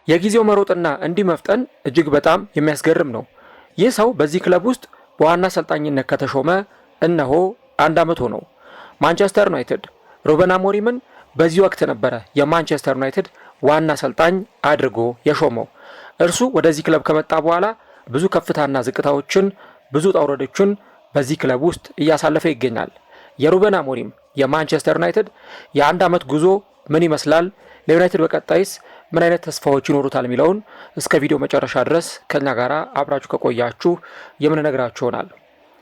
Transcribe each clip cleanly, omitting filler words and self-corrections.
የጊዜው መሮጥና እንዲህ መፍጠን እጅግ በጣም የሚያስገርም ነው። ይህ ሰው በዚህ ክለብ ውስጥ በዋና አሰልጣኝነት ከተሾመ እነሆ 1 ዓመት ሆነው። ማንቸስተር ዩናይትድ ሩበን አሞሪምን በዚህ ወቅት ነበረ የማንቸስተር ዩናይትድ ዋና አሰልጣኝ አድርጎ የሾመው። እርሱ ወደዚህ ክለብ ከመጣ በኋላ ብዙ ከፍታና ዝቅታዎችን፣ ብዙ ጣውረዶችን በዚህ ክለብ ውስጥ እያሳለፈ ይገኛል። የሩበን አሞሪም የማንቸስተር ዩናይትድ የ1 ዓመት ጉዞ ምን ይመስላል? ለዩናይትድ በቀጣይስ ምን አይነት ተስፋዎች ይኖሩታል የሚለውን እስከ ቪዲዮ መጨረሻ ድረስ ከኛ ጋር አብራችሁ ከቆያችሁ የምንነግራችሁ ይሆናል።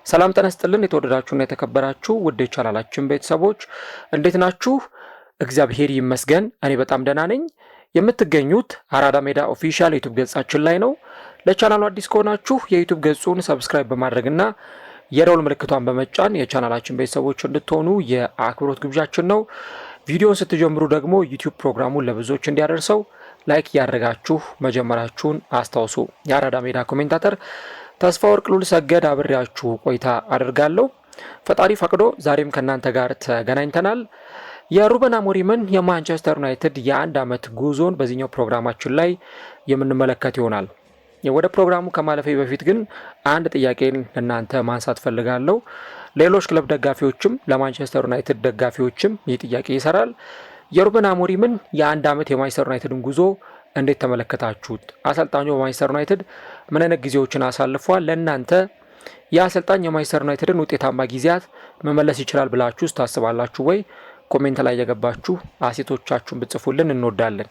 ሰላም ጤና ይስጥልን። የተወደዳችሁና የተከበራችሁ ውድ ቻናላችን ቤተሰቦች እንዴት ናችሁ? እግዚአብሔር ይመስገን እኔ በጣም ደህና ነኝ። የምትገኙት አራዳ ሜዳ ኦፊሻል ዩቲዩብ ገጻችን ላይ ነው። ለቻናሉ አዲስ ከሆናችሁ የዩቲዩብ ገጹን ሰብስክራይብ በማድረግና የደወል ምልክቷን በመጫን የቻናላችን ቤተሰቦች እንድትሆኑ የአክብሮት ግብዣችን ነው። ቪዲዮውን ስትጀምሩ ደግሞ ዩቲዩብ ፕሮግራሙን ለብዙዎች እንዲያደርሰው ላይክ ያደረጋችሁ መጀመራችሁን አስታውሱ። የአራዳ ሜዳ ኮሜንታተር ተስፋ ወርቅ ሉል ሰገድ አብሬያችሁ ቆይታ አደርጋለሁ። ፈጣሪ ፈቅዶ ዛሬም ከእናንተ ጋር ተገናኝተናል። የሩበን አሞሪምን የማንቸስተር ዩናይትድ የ1 ዓመት ጉዞን በዚህኛው ፕሮግራማችን ላይ የምንመለከት ይሆናል። ወደ ፕሮግራሙ ከማለፌ በፊት ግን አንድ ጥያቄን ለእናንተ ማንሳት ፈልጋለሁ። ሌሎች ክለብ ደጋፊዎችም ለማንቸስተር ዩናይትድ ደጋፊዎችም ይህ ጥያቄ ይሰራል። የሩበን አሞሪምን የ1 ዓመት የማንቸስተር ዩናይትድን ጉዞ እንዴት ተመለከታችሁት? አሰልጣኙ በማንቸስተር ዩናይትድ ምን አይነት ጊዜዎችን አሳልፏል? ለእናንተ የአሰልጣኝ የማንቸስተር ዩናይትድን ውጤታማ ጊዜያት መመለስ ይችላል ብላችሁ ታስባላችሁ ወይ? ኮሜንት ላይ የገባችሁ አሴቶቻችሁን ብጽፉልን እንወዳለን።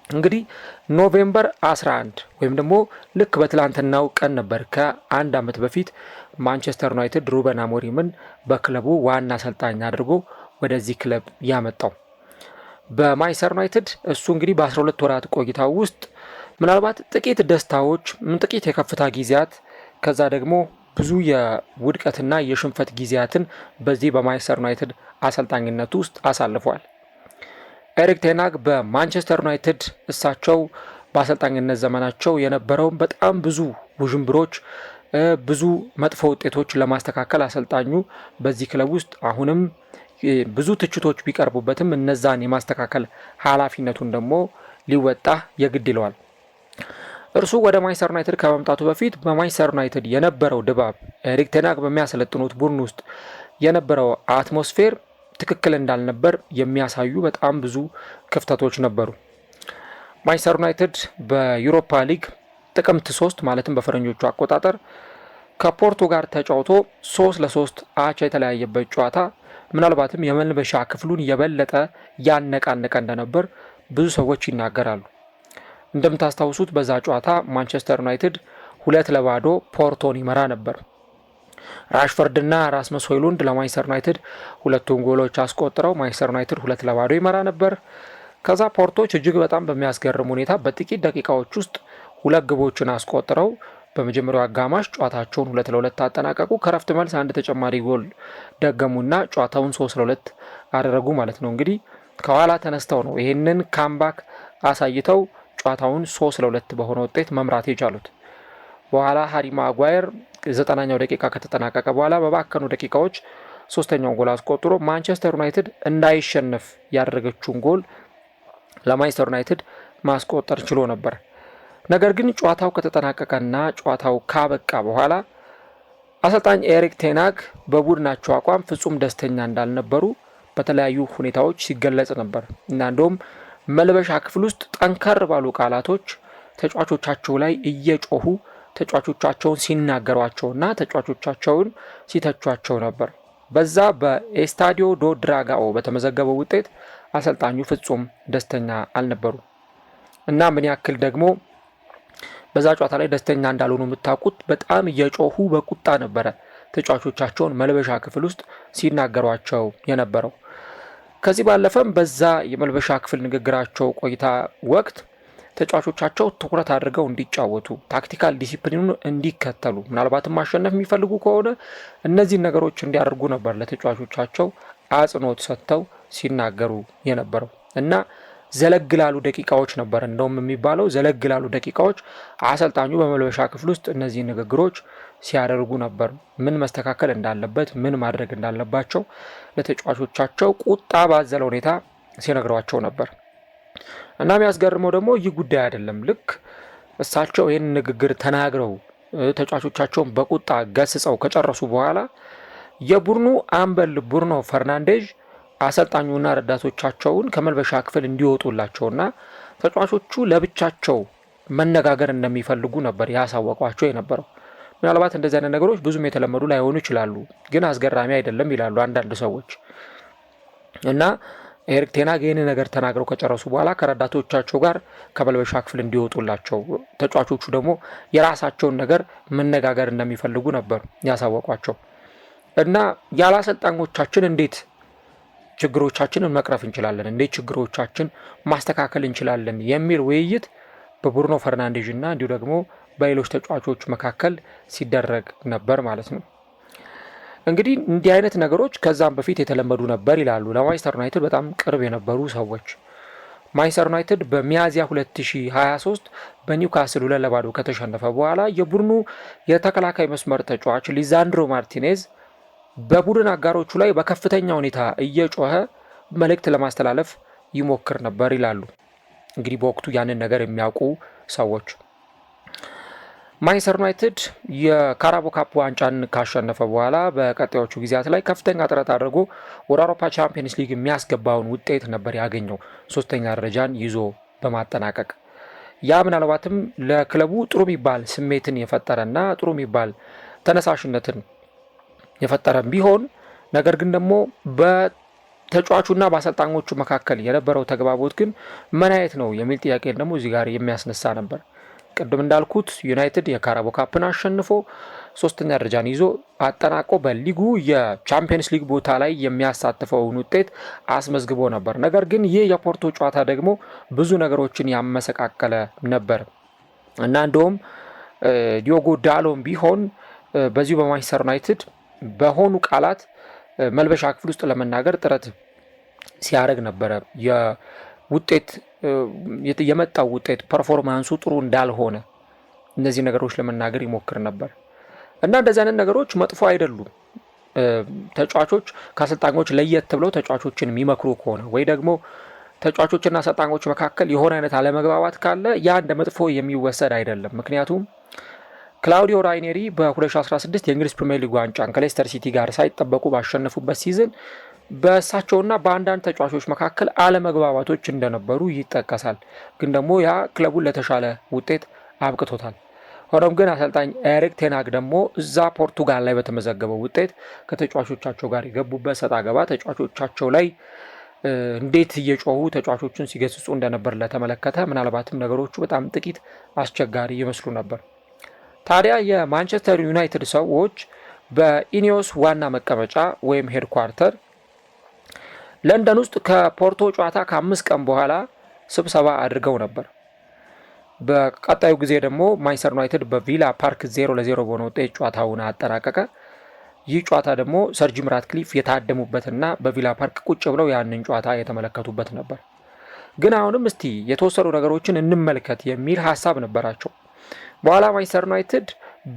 እንግዲህ ኖቬምበር 11 ወይም ደግሞ ልክ በትላንትናው ቀን ነበር ከ1 ዓመት በፊት ማንቸስተር ዩናይትድ ሩበን አሞሪምን በክለቡ ዋና አሰልጣኝ አድርጎ ወደዚህ ክለብ ያመጣው። በማንቸስተር ዩናይትድ እሱ እንግዲህ በ12 ወራት ቆይታው ውስጥ ምናልባት ጥቂት ደስታዎች፣ ጥቂት የከፍታ ጊዜያት ከዛ ደግሞ ብዙ የውድቀትና የሽንፈት ጊዜያትን በዚህ በማንቸስተር ዩናይትድ አሰልጣኝነት ውስጥ አሳልፏል። ኤሪክ ቴን ሃግ በማንቸስተር ዩናይትድ እሳቸው በአሰልጣኝነት ዘመናቸው የነበረውን በጣም ብዙ ውዥንብሮች፣ ብዙ መጥፎ ውጤቶች ለማስተካከል አሰልጣኙ በዚህ ክለብ ውስጥ አሁንም ብዙ ትችቶች ቢቀርቡበትም እነዛን የማስተካከል ኃላፊነቱን ደግሞ ሊወጣ የግድ ይለዋል። እርሱ ወደ ማንቸስተር ዩናይትድ ከመምጣቱ በፊት በማንቸስተር ዩናይትድ የነበረው ድባብ፣ ኤሪክ ቴን ሃግ በሚያሰለጥኑት ቡድን ውስጥ የነበረው አትሞስፌር ትክክል እንዳልነበር የሚያሳዩ በጣም ብዙ ክፍተቶች ነበሩ። ማንቸስተር ዩናይትድ በዩሮፓ ሊግ ጥቅምት 3 ማለትም በፈረንጆቹ አቆጣጠር ከፖርቶ ጋር ተጫውቶ 3-3 አቻ የተለያየበት ጨዋታ ምናልባትም የመልበሻ ክፍሉን የበለጠ ያነቃነቀ እንደነበር ብዙ ሰዎች ይናገራሉ። እንደምታስታውሱት በዛ ጨዋታ ማንቸስተር ዩናይትድ 2-0 ፖርቶን ይመራ ነበር። ራሽፈርድና ራስመስ ሆይሉንድ ለማንቸስተር ዩናይትድ ሁለቱን ጎሎች አስቆጥረው ማንቸስተር ዩናይትድ 2-0 ይመራ ነበር። ከዛ ፖርቶች እጅግ በጣም በሚያስገርም ሁኔታ በጥቂት ደቂቃዎች ውስጥ 2 ግቦችን አስቆጥረው በመጀመሪያው አጋማሽ ጨዋታቸውን 2-2 አጠናቀቁ። ከረፍት መልስ አንድ ተጨማሪ ጎል ደገሙና ጨዋታውን 3-2 አደረጉ ማለት ነው። እንግዲህ ከኋላ ተነስተው ነው ይህንን ካምባክ አሳይተው ጨዋታውን 3-2 በሆነ ውጤት መምራት የቻሉት። በኋላ ሃሪ ማጓየር 90ኛው ደቂቃ ከተጠናቀቀ በኋላ በባከኑ ደቂቃዎች 3ኛውን ጎል አስቆጥሮ ማንቸስተር ዩናይትድ እንዳይሸነፍ ያደረገችውን ጎል ለማንቸስተር ዩናይትድ ማስቆጠር ችሎ ነበር። ነገር ግን ጨዋታው ከተጠናቀቀና ጨዋታው ካበቃ በኋላ አሰልጣኝ ኤሪክ ቴን ሃግ በቡድናቸው አቋም ፍጹም ደስተኛ እንዳልነበሩ በተለያዩ ሁኔታዎች ሲገለጽ ነበር እና እንደውም መልበሻ ክፍል ውስጥ ጠንከር ባሉ ቃላቶች ተጫዋቾቻቸው ላይ እየጮሁ ተጫዋቾቻቸውን ሲናገሯቸውና ተጫዋቾቻቸውን ሲተቿቸው ነበር። በዛ በኤስታዲዮ ዶ ድራጋኦ በተመዘገበው ውጤት አሰልጣኙ ፍጹም ደስተኛ አልነበሩም እና ምን ያክል ደግሞ በዛ ጨዋታ ላይ ደስተኛ እንዳልሆኑ የምታውቁት በጣም እየጮሁ በቁጣ ነበረ ተጫዋቾቻቸውን መልበሻ ክፍል ውስጥ ሲናገሯቸው የነበረው። ከዚህ ባለፈም በዛ የመልበሻ ክፍል ንግግራቸው ቆይታ ወቅት ተጫዋቾቻቸው ትኩረት አድርገው እንዲጫወቱ፣ ታክቲካል ዲሲፕሊኑን እንዲከተሉ፣ ምናልባትም ማሸነፍ የሚፈልጉ ከሆነ እነዚህን ነገሮች እንዲያደርጉ ነበር ለተጫዋቾቻቸው አጽንኦት ሰጥተው ሲናገሩ የነበረው እና ዘለግላሉ ደቂቃዎች ነበር እንደውም የሚባለው ዘለግላሉ ደቂቃዎች አሰልጣኙ በመልበሻ ክፍል ውስጥ እነዚህ ንግግሮች ሲያደርጉ ነበር። ምን መስተካከል እንዳለበት፣ ምን ማድረግ እንዳለባቸው ለተጫዋቾቻቸው ቁጣ ባዘለ ሁኔታ ሲነግሯቸው ነበር። እና የሚያስገርመው ደግሞ ይህ ጉዳይ አይደለም። ልክ እሳቸው ይህን ንግግር ተናግረው ተጫዋቾቻቸውን በቁጣ ገስጸው ከጨረሱ በኋላ የቡድኑ አምበል ብሩኖ ፈርናንዴዝ አሰልጣኙና ረዳቶቻቸውን ከመልበሻ ክፍል እንዲወጡላቸውና ተጫዋቾቹ ለብቻቸው መነጋገር እንደሚፈልጉ ነበር ያሳወቋቸው የነበረው። ምናልባት እንደዚህ አይነት ነገሮች ብዙም የተለመዱ ላይሆኑ ይችላሉ፣ ግን አስገራሚ አይደለም ይላሉ አንዳንድ ሰዎች። እና ኤሪክ ቴን ሃግ ይህን ነገር ተናግረው ከጨረሱ በኋላ ከረዳቶቻቸው ጋር ከመልበሻ ክፍል እንዲወጡላቸው፣ ተጫዋቾቹ ደግሞ የራሳቸውን ነገር መነጋገር እንደሚፈልጉ ነበር ያሳወቋቸው። እና ያለ አሰልጣኞቻችን እንዴት ችግሮቻችንን መቅረፍ እንችላለን፣ እንዴት ችግሮቻችን ማስተካከል እንችላለን የሚል ውይይት በብሩኖ ፈርናንዴዝ እና እንዲሁ ደግሞ በሌሎች ተጫዋቾች መካከል ሲደረግ ነበር ማለት ነው። እንግዲህ እንዲህ አይነት ነገሮች ከዛም በፊት የተለመዱ ነበር ይላሉ ለማንቸስተር ዩናይትድ በጣም ቅርብ የነበሩ ሰዎች። ማንቸስተር ዩናይትድ በሚያዝያ 2023 በኒውካስል 2-0 ከተሸነፈ በኋላ የቡድኑ የተከላካይ መስመር ተጫዋች ሊዛንድሮ ማርቲኔዝ በቡድን አጋሮቹ ላይ በከፍተኛ ሁኔታ እየጮኸ መልእክት ለማስተላለፍ ይሞክር ነበር ይላሉ እንግዲህ በወቅቱ ያንን ነገር የሚያውቁ ሰዎች። ማንቸስተር ዩናይትድ የካራቦ ካፕ ዋንጫን ካሸነፈ በኋላ በቀጣዮቹ ጊዜያት ላይ ከፍተኛ ጥረት አድርጎ ወደ አውሮፓ ቻምፒየንስ ሊግ የሚያስገባውን ውጤት ነበር ያገኘው፣ ሶስተኛ ደረጃን ይዞ በማጠናቀቅ። ያ ምናልባትም ለክለቡ ጥሩ የሚባል ስሜትን የፈጠረና ጥሩ የሚባል ተነሳሽነትን የፈጠረም ቢሆን ነገር ግን ደግሞ በተጫዋቹና በአሰልጣኞቹ መካከል የነበረው ተግባቦት ግን ምን አይነት ነው የሚል ጥያቄ ደግሞ እዚህ ጋር የሚያስነሳ ነበር። ቅድም እንዳልኩት ዩናይትድ የካራቦ ካፕን አሸንፎ ሶስተኛ ደረጃን ይዞ አጠናቆ በሊጉ የቻምፒየንስ ሊግ ቦታ ላይ የሚያሳትፈውን ውጤት አስመዝግቦ ነበር። ነገር ግን ይህ የፖርቶ ጨዋታ ደግሞ ብዙ ነገሮችን ያመሰቃቀለ ነበር እና እንደውም ዲዮጎ ዳሎም ቢሆን በዚሁ በማንቸስተር ዩናይትድ በሆኑ ቃላት መልበሻ ክፍል ውስጥ ለመናገር ጥረት ሲያደርግ ነበረ። የመጣው ውጤት ፐርፎርማንሱ ጥሩ እንዳልሆነ እነዚህ ነገሮች ለመናገር ይሞክር ነበር እና እንደዚህ አይነት ነገሮች መጥፎ አይደሉም። ተጫዋቾች ከአሰልጣኞች ለየት ብለው ተጫዋቾችን የሚመክሩ ከሆነ ወይ ደግሞ ተጫዋቾችና አሰልጣኞች መካከል የሆነ አይነት አለመግባባት ካለ ያ እንደ መጥፎ የሚወሰድ አይደለም። ምክንያቱም ክላውዲዮ ራይኔሪ በ2016 የእንግሊዝ ፕሪሚየር ሊግ ዋንጫን ከሌስተር ሲቲ ጋር ሳይጠበቁ ባሸነፉበት ሲዝን በእሳቸውና በአንዳንድ ተጫዋቾች መካከል አለመግባባቶች እንደነበሩ ይጠቀሳል። ግን ደግሞ ያ ክለቡን ለተሻለ ውጤት አብቅቶታል። ሆኖም ግን አሰልጣኝ ኤሪክ ቴን ሃግ ደግሞ እዛ ፖርቱጋል ላይ በተመዘገበው ውጤት ከተጫዋቾቻቸው ጋር የገቡበት ሰጣ ገባ ተጫዋቾቻቸው ላይ እንዴት እየጮሁ ተጫዋቾችን ሲገስጹ እንደነበር ለተመለከተ ምናልባትም ነገሮቹ በጣም ጥቂት አስቸጋሪ ይመስሉ ነበር። ታዲያ የማንቸስተር ዩናይትድ ሰዎች በኢኒዮስ ዋና መቀመጫ ወይም ሄድኳርተር ለንደን ውስጥ ከፖርቶ ጨዋታ ከ5 ቀን በኋላ ስብሰባ አድርገው ነበር። በቀጣዩ ጊዜ ደግሞ ማንቸስተር ዩናይትድ በቪላ ፓርክ 0-0 በሆነ ውጤት ጨዋታውን አጠናቀቀ። ይህ ጨዋታ ደግሞ ሰር ጂም ራትክሊፍ የታደሙበትና በቪላ ፓርክ ቁጭ ብለው ያንን ጨዋታ የተመለከቱበት ነበር። ግን አሁንም እስቲ የተወሰኑ ነገሮችን እንመልከት የሚል ሀሳብ ነበራቸው። በኋላ ማንቸስተር ዩናይትድ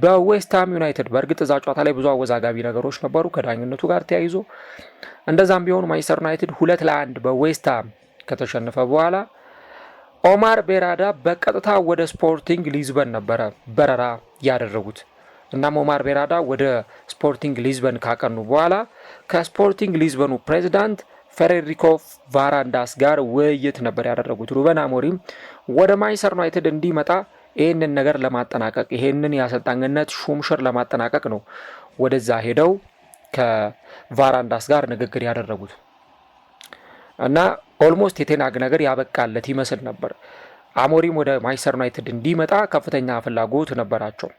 በዌስትሃም ዩናይትድ በእርግጥ እዛ ጨዋታ ላይ ብዙ አወዛጋቢ ነገሮች ነበሩ ከዳኝነቱ ጋር ተያይዞ። እንደዛም ቢሆን ማንቸስተር ዩናይትድ 2-1 በዌስትሃም ከተሸነፈ በኋላ ኦማር ቤራዳ በቀጥታ ወደ ስፖርቲንግ ሊዝበን ነበረ በረራ ያደረጉት። እናም ኦማር ቤራዳ ወደ ስፖርቲንግ ሊዝበን ካቀኑ በኋላ ከስፖርቲንግ ሊዝበኑ ፕሬዚዳንት ፌዴሪኮ ቫራንዳስ ጋር ውይይት ነበር ያደረጉት። ሩበን አሞሪም ወደ ማንቸስተር ዩናይትድ እንዲመጣ ይህንን ነገር ለማጠናቀቅ ይህንን የአሰልጣኝነት ሹምሽር ለማጠናቀቅ ነው ወደዛ ሄደው ከቫራንዳስ ጋር ንግግር ያደረጉት እና ኦልሞስት የቴን ሃግ ነገር ያበቃለት ይመስል ነበር። አሞሪም ወደ ማንቸስተር ዩናይትድ እንዲመጣ ከፍተኛ ፍላጎት ነበራቸው።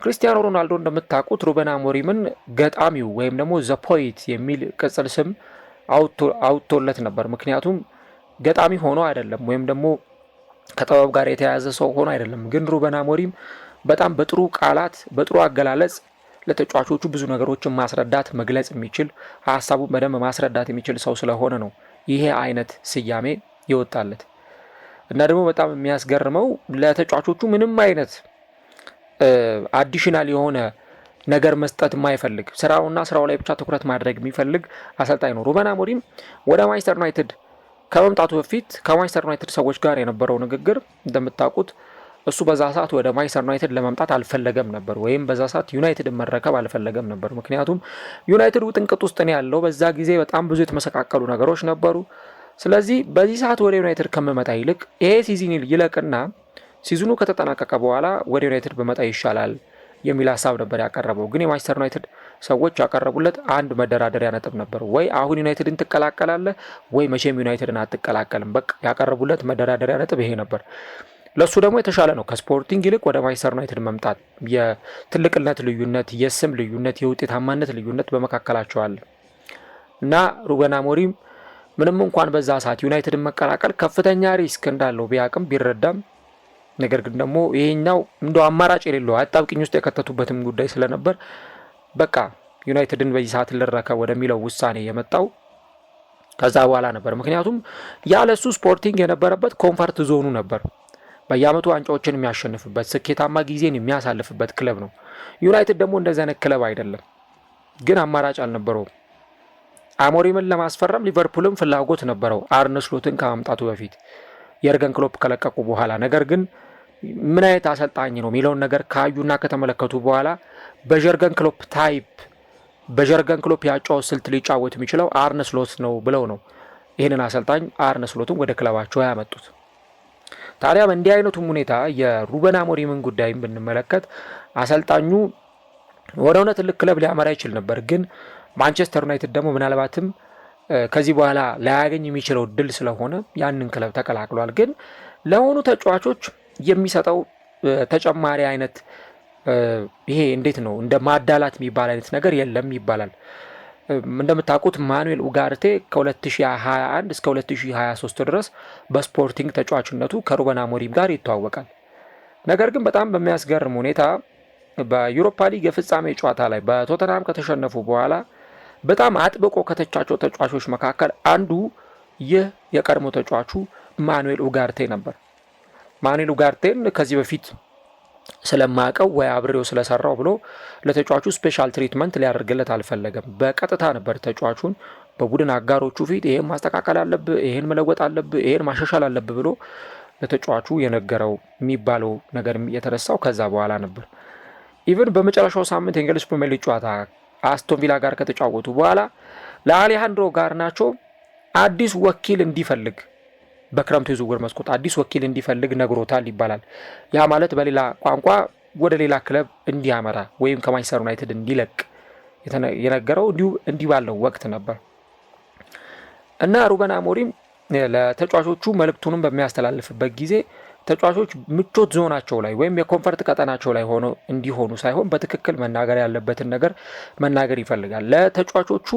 ክሪስቲያኖ ሮናልዶ እንደምታውቁት ሩበን አሞሪምን ገጣሚው ወይም ደግሞ ዘ ፖይት የሚል ቅጽል ስም አውጥቶለት ነበር። ምክንያቱም ገጣሚ ሆኖ አይደለም ወይም ደግሞ ከጥበብ ጋር የተያያዘ ሰው ሆኖ አይደለም። ግን ሩበን አሞሪም በጣም በጥሩ ቃላት በጥሩ አገላለጽ ለተጫዋቾቹ ብዙ ነገሮችን ማስረዳት መግለጽ የሚችል ሀሳቡን በደንብ ማስረዳት የሚችል ሰው ስለሆነ ነው ይሄ አይነት ስያሜ ይወጣለት። እና ደግሞ በጣም የሚያስገርመው ለተጫዋቾቹ ምንም አይነት አዲሽናል የሆነ ነገር መስጠት የማይፈልግ ስራውና ስራው ላይ ብቻ ትኩረት ማድረግ የሚፈልግ አሰልጣኝ ነው። ሩበን አሞሪም ወደ ማንቸስተር ዩናይትድ ከመምጣቱ በፊት ከማንቸስተር ዩናይትድ ሰዎች ጋር የነበረው ንግግር እንደምታውቁት እሱ በዛ ሰዓት ወደ ማንቸስተር ዩናይትድ ለመምጣት አልፈለገም ነበር፣ ወይም በዛ ሰዓት ዩናይትድን መረከብ አልፈለገም ነበር። ምክንያቱም ዩናይትድ ውጥንቅጥ ውስጥ ነው ያለው። በዛ ጊዜ በጣም ብዙ የተመሰቃቀሉ ነገሮች ነበሩ። ስለዚህ በዚህ ሰዓት ወደ ዩናይትድ ከመመጣ ይልቅ ይሄ ሲዝን ይለቅና ሲዝኑ ከተጠናቀቀ በኋላ ወደ ዩናይትድ በመጣ ይሻላል የሚል ሀሳብ ነበር ያቀረበው። ግን የማንቸስተር ዩናይትድ ሰዎች ያቀረቡለት አንድ መደራደሪያ ነጥብ ነበር። ወይ አሁን ዩናይትድን ትቀላቀላለህ ወይ መቼም ዩናይትድን አትቀላቀልም። በቃ ያቀረቡለት መደራደሪያ ነጥብ ይሄ ነበር። ለሱ ደግሞ የተሻለ ነው ከስፖርቲንግ ይልቅ ወደ ማንቸስተር ዩናይትድ መምጣት። የትልቅነት ልዩነት፣ የስም ልዩነት፣ የውጤታማነት ልዩነት በመካከላቸው አለ እና ሩበን አሞሪም ምንም እንኳን በዛ ሰዓት ዩናይትድን መቀላቀል ከፍተኛ ሪስክ እንዳለው ቢያቅም ቢረዳም፣ ነገር ግን ደግሞ ይሄኛው እንደው አማራጭ የሌለው አጣብቂኝ ውስጥ የከተቱበትም ጉዳይ ስለነበር በቃ ዩናይትድን በዚህ ሰዓት ልረከብ ወደሚለው ውሳኔ የመጣው ከዛ በኋላ ነበር። ምክንያቱም ያለሱ ስፖርቲንግ የነበረበት ኮንፈርት ዞኑ ነበር። በየአመቱ ዋንጫዎችን የሚያሸንፍበት ስኬታማ ጊዜን የሚያሳልፍበት ክለብ ነው። ዩናይትድ ደግሞ እንደዚህ አይነት ክለብ አይደለም። ግን አማራጭ አልነበረውም። አሞሪምን ለማስፈረም ሊቨርፑልም ፍላጎት ነበረው አርነ ስሎትን ከማምጣቱ በፊት የርገን ክሎፕ ከለቀቁ በኋላ። ነገር ግን ምን አይነት አሰልጣኝ ነው የሚለውን ነገር ካዩና ከተመለከቱ በኋላ በጀርገን ክሎፕ ታይፕ በጀርገን ክሎፕ ያጫወት ስልት ሊጫወት የሚችለው አርነ ስሎት ነው ብለው ነው ይህንን አሰልጣኝ አርነ ስሎትን ወደ ክለባቸው ያመጡት። ታዲያ በእንዲህ አይነቱም ሁኔታ የሩበን አሞሪምን ጉዳይም ብንመለከት አሰልጣኙ ወደ እውነት ትልቅ ክለብ ሊያመራ ይችል ነበር። ግን ማንቸስተር ዩናይትድ ደግሞ ምናልባትም ከዚህ በኋላ ላያገኝ የሚችለው ድል ስለሆነ ያንን ክለብ ተቀላቅሏል። ግን ለሆኑ ተጫዋቾች የሚሰጠው ተጨማሪ አይነት ይሄ እንዴት ነው እንደ ማዳላት የሚባል አይነት ነገር የለም ይባላል። እንደምታውቁት ማኑኤል ኡጋርቴ ከ2021 እስከ 2023 ድረስ በስፖርቲንግ ተጫዋችነቱ ከሩበን አሞሪም ጋር ይተዋወቃል። ነገር ግን በጣም በሚያስገርም ሁኔታ በዩሮፓ ሊግ የፍጻሜ ጨዋታ ላይ በቶተንሃም ከተሸነፉ በኋላ በጣም አጥብቆ ከተቻቸው ተጫዋቾች መካከል አንዱ ይህ የቀድሞ ተጫዋቹ ማኑኤል ኡጋርቴ ነበር። ማኑኤል ኡጋርቴን ከዚህ በፊት ስለማያውቀው ወይ አብሬው ስለሰራው ብሎ ለተጫዋቹ ስፔሻል ትሪትመንት ሊያደርግለት አልፈለገም። በቀጥታ ነበር ተጫዋቹን በቡድን አጋሮቹ ፊት ይሄን ማስተካከል አለብህ፣ ይሄን መለወጥ አለብህ፣ ይሄን ማሻሻል አለብህ ብሎ ለተጫዋቹ የነገረው የሚባለው ነገር የተነሳው ከዛ በኋላ ነበር። ኢቭን በመጨረሻው ሳምንት የእንግሊዝ ፕሪሚየር ሊግ ጨዋታ አስቶን ቪላ ጋር ከተጫወቱ በኋላ ለአሌሃንድሮ ጋርናቾ አዲስ ወኪል እንዲፈልግ በክረምቱ የዝውውር መስኮት አዲስ ወኪል እንዲፈልግ ነግሮታል ይባላል። ያ ማለት በሌላ ቋንቋ ወደ ሌላ ክለብ እንዲያመራ ወይም ከማንቸስተር ዩናይትድ እንዲለቅ የነገረው እንዲህ ባለው ወቅት ነበር እና ሩበን አሞሪም ለተጫዋቾቹ መልእክቱንም በሚያስተላልፍበት ጊዜ ተጫዋቾች ምቾት ዞናቸው ላይ ወይም የኮንፈርት ቀጠናቸው ላይ እንዲሆኑ ሳይሆን በትክክል መናገር ያለበትን ነገር መናገር ይፈልጋል። ለተጫዋቾቹ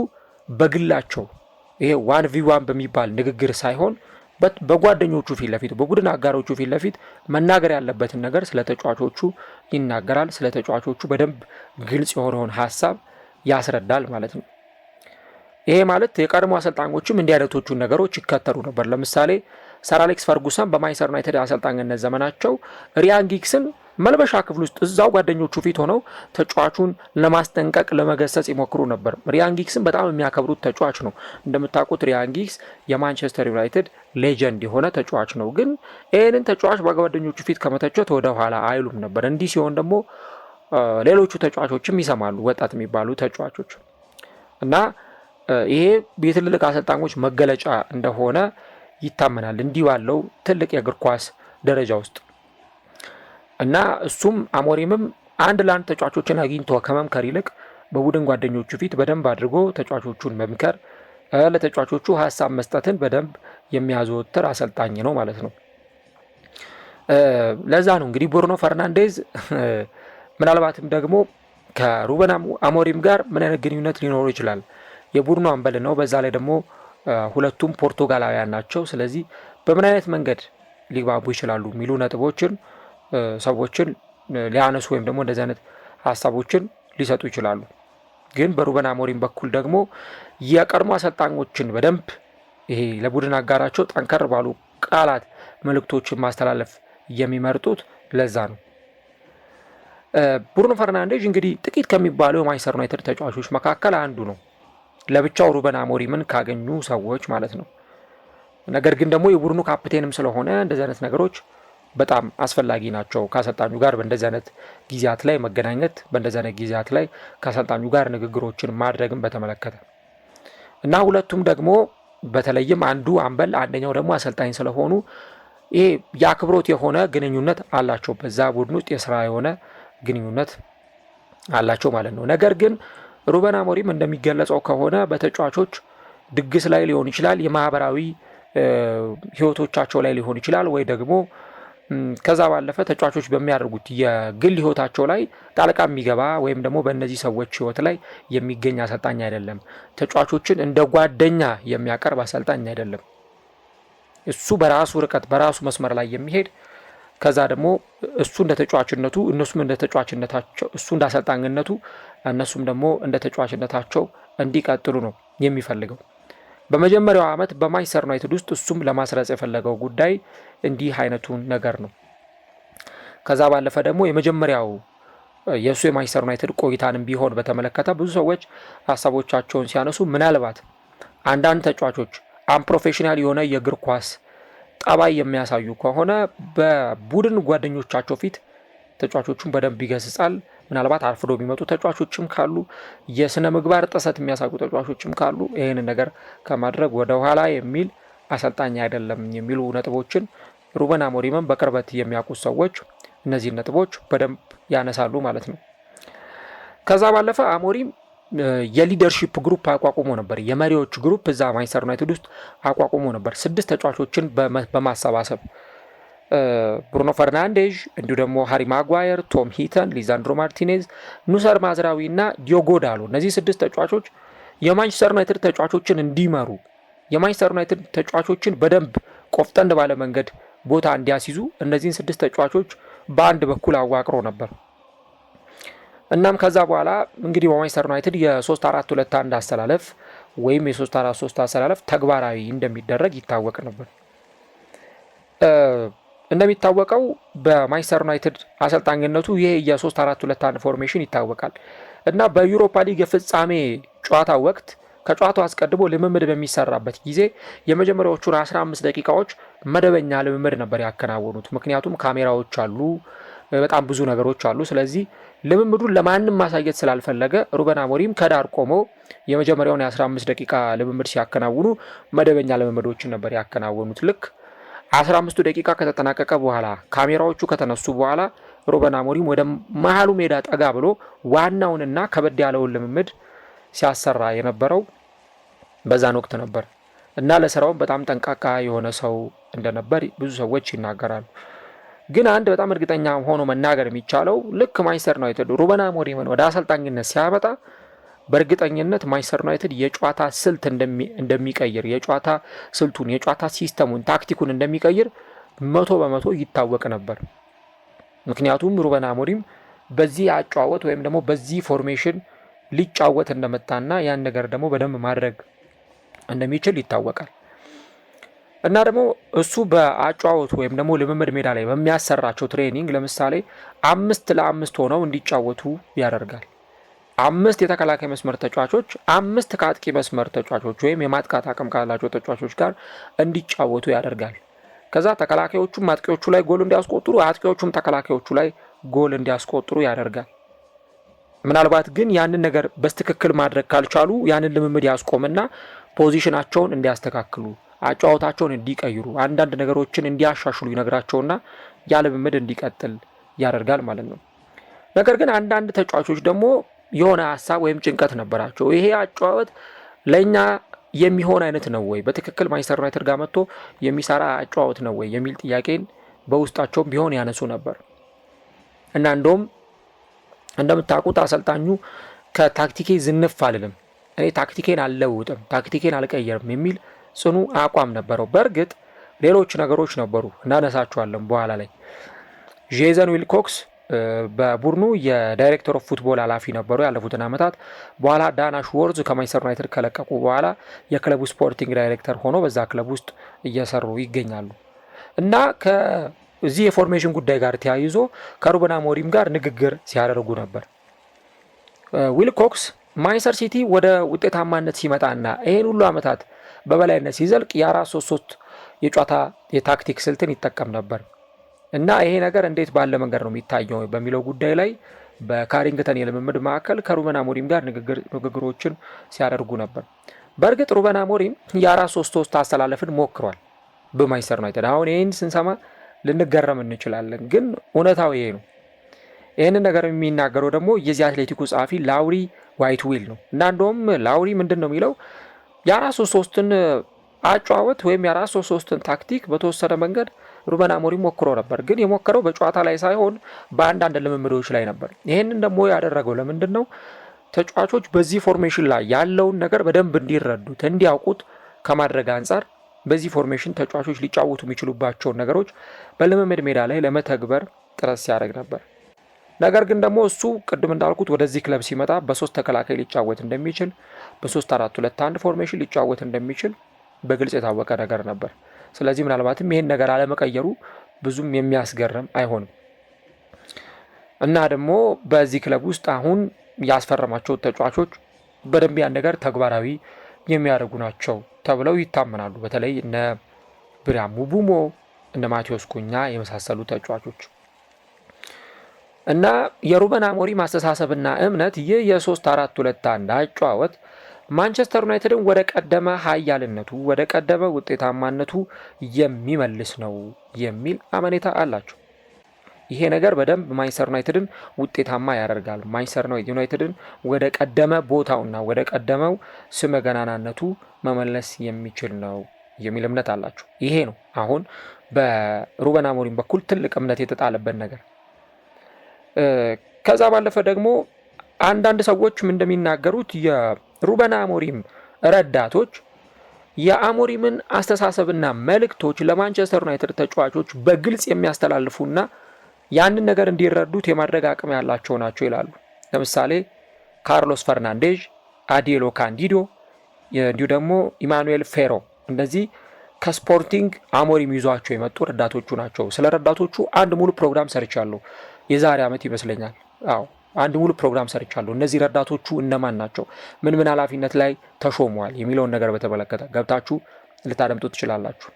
በግላቸው ይሄ 1v1 በሚባል ንግግር ሳይሆን በጓደኞቹ ፊት ለፊት በቡድን አጋሮቹ ፊት ለፊት መናገር ያለበትን ነገር ስለ ተጫዋቾቹ ይናገራል። ስለ ተጫዋቾቹ በደንብ ግልጽ የሆነውን ሀሳብ ያስረዳል ማለት ነው። ይሄ ማለት የቀድሞ አሰልጣኞችም እንዲህ አይነቶቹን ነገሮች ይከተሉ ነበር። ለምሳሌ ሰር አሌክስ ፈርጉሰን በማንቸስተር ዩናይትድ አሰልጣኝነት ዘመናቸው ሪያን ጊግስን መልበሻ ክፍል ውስጥ እዛው ጓደኞቹ ፊት ሆነው ተጫዋቹን ለማስጠንቀቅ ለመገሰጽ ይሞክሩ ነበር። ሪያን ጊግስን በጣም የሚያከብሩት ተጫዋች ነው። እንደምታውቁት ሪያን ጊግስ የማንቸስተር ዩናይትድ ሌጀንድ የሆነ ተጫዋች ነው። ግን ይህንን ተጫዋች በጓደኞቹ ፊት ከመተቸት ወደ ኋላ አይሉም ነበር። እንዲህ ሲሆን ደግሞ ሌሎቹ ተጫዋቾችም ይሰማሉ፣ ወጣት የሚባሉ ተጫዋቾች እና ይሄ የትልልቅ አሰልጣኞች መገለጫ እንደሆነ ይታመናል እንዲህ ባለው ትልቅ የእግር ኳስ ደረጃ ውስጥ እና እሱም አሞሪምም አንድ ለአንድ ተጫዋቾችን አግኝቶ ከመምከር ይልቅ በቡድን ጓደኞቹ ፊት በደንብ አድርጎ ተጫዋቾቹን መምከር፣ ለተጫዋቾቹ ሀሳብ መስጠትን በደንብ የሚያዘወትር አሰልጣኝ ነው ማለት ነው። ለዛ ነው እንግዲህ ብሩኖ ፈርናንዴዝ ምናልባትም ደግሞ ከሩበን አሞሪም ጋር ምን አይነት ግንኙነት ሊኖረው ይችላል? የቡድኑ አምበል ነው። በዛ ላይ ደግሞ ሁለቱም ፖርቱጋላውያን ናቸው። ስለዚህ በምን አይነት መንገድ ሊግባቡ ይችላሉ የሚሉ ነጥቦችን ሰዎችን ሊያነሱ ወይም ደግሞ እንደዚህ አይነት ሀሳቦችን ሊሰጡ ይችላሉ። ግን በሩበን አሞሪም በኩል ደግሞ የቀድሞ አሰልጣኞችን በደንብ ይሄ ለቡድን አጋራቸው ጠንከር ባሉ ቃላት መልእክቶችን ማስተላለፍ የሚመርጡት ለዛ ነው። ብሩኖ ፈርናንዴዝ እንግዲህ ጥቂት ከሚባሉ የማንቸስተር ዩናይትድ ተጫዋቾች መካከል አንዱ ነው። ለብቻው ሩበን አሞሪምን ካገኙ ሰዎች ማለት ነው። ነገር ግን ደግሞ የቡድኑ ካፕቴንም ስለሆነ እንደዚህ አይነት ነገሮች በጣም አስፈላጊ ናቸው። ከአሰልጣኙ ጋር በእንደዚህ አይነት ጊዜያት ላይ መገናኘት፣ በእንደዚህ አይነት ጊዜያት ላይ ከአሰልጣኙ ጋር ንግግሮችን ማድረግን በተመለከተ እና ሁለቱም ደግሞ በተለይም አንዱ አምበል አንደኛው ደግሞ አሰልጣኝ ስለሆኑ ይሄ የአክብሮት የሆነ ግንኙነት አላቸው። በዛ ቡድን ውስጥ የስራ የሆነ ግንኙነት አላቸው ማለት ነው። ነገር ግን ሩበን አሞሪም እንደሚገለጸው ከሆነ በተጫዋቾች ድግስ ላይ ሊሆን ይችላል፣ የማህበራዊ ህይወቶቻቸው ላይ ሊሆን ይችላል፣ ወይ ደግሞ ከዛ ባለፈ ተጫዋቾች በሚያደርጉት የግል ህይወታቸው ላይ ጣልቃ የሚገባ ወይም ደግሞ በእነዚህ ሰዎች ህይወት ላይ የሚገኝ አሰልጣኝ አይደለም። ተጫዋቾችን እንደ ጓደኛ የሚያቀርብ አሰልጣኝ አይደለም። እሱ በራሱ ርቀት በራሱ መስመር ላይ የሚሄድ ከዛ ደግሞ እሱ እንደ ተጫዋችነቱ እነሱም እንደ ተጫዋችነታቸው እሱ እንደ አሰልጣኝነቱ እነሱም ደግሞ እንደ ተጫዋችነታቸው እንዲቀጥሉ ነው የሚፈልገው። በመጀመሪያው ዓመት በማንቸስተር ዩናይትድ ውስጥ እሱም ለማስረጽ የፈለገው ጉዳይ እንዲህ አይነቱን ነገር ነው። ከዛ ባለፈ ደግሞ የመጀመሪያው የእሱ የማንቸስተር ዩናይትድ ቆይታንም ቢሆን በተመለከተ ብዙ ሰዎች ሀሳቦቻቸውን ሲያነሱ ምናልባት አንዳንድ ተጫዋቾች አንፕሮፌሽናል የሆነ የእግር ኳስ ጠባይ የሚያሳዩ ከሆነ በቡድን ጓደኞቻቸው ፊት ተጫዋቾቹን በደንብ ይገስጻል። ምናልባት አርፍዶ የሚመጡ ተጫዋቾችም ካሉ የስነ ምግባር ጥሰት የሚያሳዩ ተጫዋቾችም ካሉ ይህንን ነገር ከማድረግ ወደ ኋላ የሚል አሰልጣኝ አይደለም የሚሉ ነጥቦችን ሩበን አሞሪምን በቅርበት የሚያውቁት ሰዎች እነዚህን ነጥቦች በደንብ ያነሳሉ ማለት ነው። ከዛ ባለፈ አሞሪም የሊደርሺፕ ግሩፕ አቋቁሞ ነበር። የመሪዎች ግሩፕ እዛ ማንቸስተር ዩናይትድ ውስጥ አቋቁሞ ነበር 6 ተጫዋቾችን በማሰባሰብ ብሩኖ ፈርናንዴዥ፣ እንዲሁ ደግሞ ሃሪ ማጓየር፣ ቶም ሂተን፣ ሊዛንድሮ ማርቲኔዝ፣ ኑሰር ማዝራዊ እና ዲዮጎ ዳሎ እነዚህ 6 ተጫዋቾች የማንቸስተር ዩናይትድ ተጫዋቾችን እንዲመሩ የማንቸስተር ዩናይትድ ተጫዋቾችን በደንብ ቆፍጠን ባለ መንገድ ቦታ እንዲያስይዙ እነዚህን 6 ተጫዋቾች በአንድ በኩል አዋቅሮ ነበር። እናም ከዛ በኋላ እንግዲህ በማንቸስተር ዩናይትድ የ3-4-2-1 አሰላለፍ ወይም የ3-4-3 አሰላለፍ ተግባራዊ እንደሚደረግ ይታወቅ ነበር። እንደሚታወቀው በማንቸስተር ዩናይትድ አሰልጣኝነቱ ይሄ የ3-4-2-1 ፎርሜሽን ይታወቃል እና በዩሮፓ ሊግ የፍጻሜ ጨዋታ ወቅት ከጨዋታው አስቀድሞ ልምምድ በሚሰራበት ጊዜ የመጀመሪያዎቹን 15 ደቂቃዎች መደበኛ ልምምድ ነበር ያከናወኑት። ምክንያቱም ካሜራዎች አሉ፣ በጣም ብዙ ነገሮች አሉ። ስለዚህ ልምምዱን ለማንም ማሳየት ስላልፈለገ ሩበን አሞሪም ከዳር ቆሞ የመጀመሪያውን የ15 ደቂቃ ልምምድ ሲያከናውኑ መደበኛ ልምምዶችን ነበር ያከናወኑት። ልክ 15 ደቂቃ ከተጠናቀቀ በኋላ ካሜራዎቹ ከተነሱ በኋላ ሩበን አሞሪም ወደ መሃሉ ሜዳ ጠጋ ብሎ ዋናውንና ከበድ ያለውን ልምምድ ሲያሰራ የነበረው በዛን ወቅት ነበር እና ለስራውም በጣም ጠንቃቃ የሆነ ሰው እንደነበር ብዙ ሰዎች ይናገራሉ። ግን አንድ በጣም እርግጠኛ ሆኖ መናገር የሚቻለው ልክ ማንቸስተር ዩናይትድ ሩበን አሞሪምን ወደ አሰልጣኝነት ሲያመጣ በእርግጠኝነት ማንቸስተር ዩናይትድ የጨዋታ ስልት እንደሚቀይር የጨዋታ ስልቱን የጨዋታ ሲስተሙን ታክቲኩን እንደሚቀይር 100% ይታወቅ ነበር። ምክንያቱም ሩበን አሞሪም በዚህ አጨዋወት ወይም ደግሞ በዚህ ፎርሜሽን ሊጫወት እንደመጣና ያን ነገር ደግሞ በደንብ ማድረግ እንደሚችል ይታወቃል። እና ደግሞ እሱ በአጨዋወቱ ወይም ደግሞ ልምምድ ሜዳ ላይ በሚያሰራቸው ትሬኒንግ ለምሳሌ 5-5 ሆነው እንዲጫወቱ ያደርጋል። 5 የተከላካይ መስመር ተጫዋቾች 5 ከአጥቂ መስመር ተጫዋቾች ወይም የማጥቃት አቅም ካላቸው ተጫዋቾች ጋር እንዲጫወቱ ያደርጋል። ከዛ ተከላካዮቹም አጥቂዎቹ ላይ ጎል እንዲያስቆጥሩ፣ አጥቂዎቹም ተከላካዮቹ ላይ ጎል እንዲያስቆጥሩ ያደርጋል። ምናልባት ግን ያንን ነገር በትክክል ማድረግ ካልቻሉ ያንን ልምምድ ያስቆምና ፖዚሽናቸውን እንዲያስተካክሉ፣ አጨዋወታቸውን እንዲቀይሩ፣ አንዳንድ ነገሮችን እንዲያሻሽሉ ይነግራቸውና ያ ልምምድ እንዲቀጥል ያደርጋል ማለት ነው። ነገር ግን አንዳንድ ተጫዋቾች ደግሞ የሆነ ሀሳብ ወይም ጭንቀት ነበራቸው። ይሄ አጨዋወት ለእኛ የሚሆን አይነት ነው ወይ፣ በትክክል ማንቸስተር ዩናይትድ ጋር መጥቶ የሚሰራ አጨዋወት ነው ወይ የሚል ጥያቄን በውስጣቸውም ቢሆን ያነሱ ነበር እና እንደውም እንደምታውቁት አሰልጣኙ ከታክቲኬ ዝንፍ አልልም፣ እኔ ታክቲኬን አልለውጥም፣ ታክቲኬን አልቀየርም የሚል ጽኑ አቋም ነበረው። በእርግጥ ሌሎች ነገሮች ነበሩ፣ እናነሳቸዋለን በኋላ ላይ። ጄዘን ዊልኮክስ በቡድኑ የዳይሬክተር ኦፍ ፉትቦል ኃላፊ ነበሩ ያለፉትን ዓመታት። በኋላ ዳን አሽወርዝ ከማንቸስተር ዩናይትድ ከለቀቁ በኋላ የክለቡ ስፖርቲንግ ዳይሬክተር ሆኖ በዛ ክለብ ውስጥ እየሰሩ ይገኛሉ እና ከዚህ የፎርሜሽን ጉዳይ ጋር ተያይዞ ከሩበን አሞሪም ጋር ንግግር ሲያደርጉ ነበር። ዊልኮክስ ማንቸስተር ሲቲ ወደ ውጤታማነት ሲመጣና ይህን ሁሉ ዓመታት በበላይነት ሲዘልቅ የ4-3-3 የጨዋታ የታክቲክ ስልትን ይጠቀም ነበር እና ይሄ ነገር እንዴት ባለ መንገድ ነው የሚታየው በሚለው ጉዳይ ላይ በካሪንግተን የልምምድ ማዕከል ከሩበን አሞሪም ጋር ንግግሮችን ሲያደርጉ ነበር። በእርግጥ ሩበን አሞሪም የ4-3-3 አስተላለፍን ሞክሯል በማንቸስተር ዩናይትድ። አሁን ይህን ስንሰማ ልንገረም እንችላለን፣ ግን እውነታው ይሄ ነው። ይህንን ነገር የሚናገረው ደግሞ የዚህ አትሌቲኩ ጸሐፊ ላውሪ ዋይት ዊል ነው እና እንደውም ላውሪ ምንድን ነው የሚለው የ4-3-3ን አጨዋወት ወይም የ4-3-3ን ታክቲክ በተወሰነ መንገድ ሩበን አሞሪም ሞክሮ ነበር፣ ግን የሞከረው በጨዋታ ላይ ሳይሆን በአንዳንድ ልምምዶች ላይ ነበር። ይህንን ደግሞ ያደረገው ለምንድን ነው? ተጫዋቾች በዚህ ፎርሜሽን ላይ ያለውን ነገር በደንብ እንዲረዱት እንዲያውቁት ከማድረግ አንጻር በዚህ ፎርሜሽን ተጫዋቾች ሊጫወቱ የሚችሉባቸውን ነገሮች በልምምድ ሜዳ ላይ ለመተግበር ጥረት ሲያደርግ ነበር። ነገር ግን ደግሞ እሱ ቅድም እንዳልኩት ወደዚህ ክለብ ሲመጣ በ3 ተከላካይ ሊጫወት እንደሚችል፣ በ3-4-2-1 ፎርሜሽን ሊጫወት እንደሚችል በግልጽ የታወቀ ነገር ነበር። ስለዚህ ምናልባትም ይህን ነገር አለመቀየሩ ብዙም የሚያስገርም አይሆንም እና ደግሞ በዚህ ክለብ ውስጥ አሁን ያስፈረማቸው ተጫዋቾች በደንብ ያን ነገር ተግባራዊ የሚያደርጉ ናቸው ተብለው ይታመናሉ። በተለይ እነ ብሪያን ምቡሞ፣ እነ ማቴዎስ ኩኛ የመሳሰሉ ተጫዋቾች እና የሩበን አሞሪም አስተሳሰብና እምነት ይህ የ3-4-2-1 አጨዋወት ማንቸስተር ዩናይትድን ወደ ቀደመ ኃያልነቱ ወደ ቀደመ ውጤታማነቱ የሚመልስ ነው የሚል አመኔታ አላቸው። ይሄ ነገር በደንብ ማንቸስተር ዩናይትድን ውጤታማ ያደርጋል፣ ማንቸስተር ዩናይትድን ወደ ቀደመ ቦታውና ወደ ቀደመው ስመ ገናናነቱ መመለስ የሚችል ነው የሚል እምነት አላቸው። ይሄ ነው አሁን በሩበን አሞሪም በኩል ትልቅ እምነት የተጣለበት ነገር። ከዛ ባለፈ ደግሞ አንዳንድ ሰዎችም እንደሚናገሩት የሩበን አሞሪም ረዳቶች የአሞሪምን አስተሳሰብና መልእክቶች ለማንቸስተር ዩናይትድ ተጫዋቾች በግልጽ የሚያስተላልፉና ያንን ነገር እንዲረዱት የማድረግ አቅም ያላቸው ናቸው ይላሉ። ለምሳሌ ካርሎስ ፈርናንዴዥ፣ አዲሎ ካንዲዶ፣ እንዲሁ ደግሞ ኢማኑኤል ፌሮ፣ እነዚህ ከስፖርቲንግ አሞሪም ይዟቸው የመጡ ረዳቶቹ ናቸው። ስለ ረዳቶቹ አንድ ሙሉ ፕሮግራም ሰርቻለሁ፣ የዛሬ ዓመት ይመስለኛል። አንድ ሙሉ ፕሮግራም ሰርቻለሁ። እነዚህ ረዳቶቹ እነማን ናቸው፣ ምን ምን ኃላፊነት ላይ ተሾመዋል የሚለውን ነገር በተመለከተ ገብታችሁ ልታደምጡ ትችላላችሁ።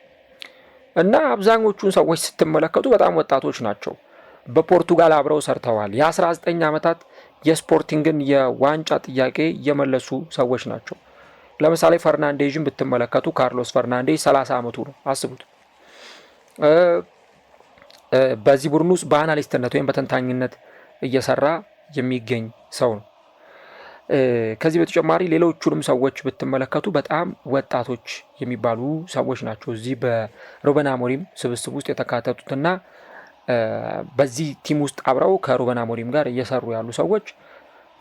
እና አብዛኞቹን ሰዎች ስትመለከቱ በጣም ወጣቶች ናቸው። በፖርቱጋል አብረው ሰርተዋል። የ19 ዓመታት የስፖርቲንግን የዋንጫ ጥያቄ የመለሱ ሰዎች ናቸው። ለምሳሌ ፈርናንዴዥን ብትመለከቱ ካርሎስ ፈርናንዴዥ 30 ዓመቱ ነው። አስቡት። በዚህ ቡድን ውስጥ በአናሊስትነት ወይም በተንታኝነት እየሰራ የሚገኝ ሰው ነው። ከዚህ በተጨማሪ ሌሎቹንም ሰዎች ብትመለከቱ በጣም ወጣቶች የሚባሉ ሰዎች ናቸው እዚህ በሩበን አሞሪም ስብስብ ውስጥ የተካተቱትና በዚህ ቲም ውስጥ አብረው ከሩበን አሞሪም ጋር እየሰሩ ያሉ ሰዎች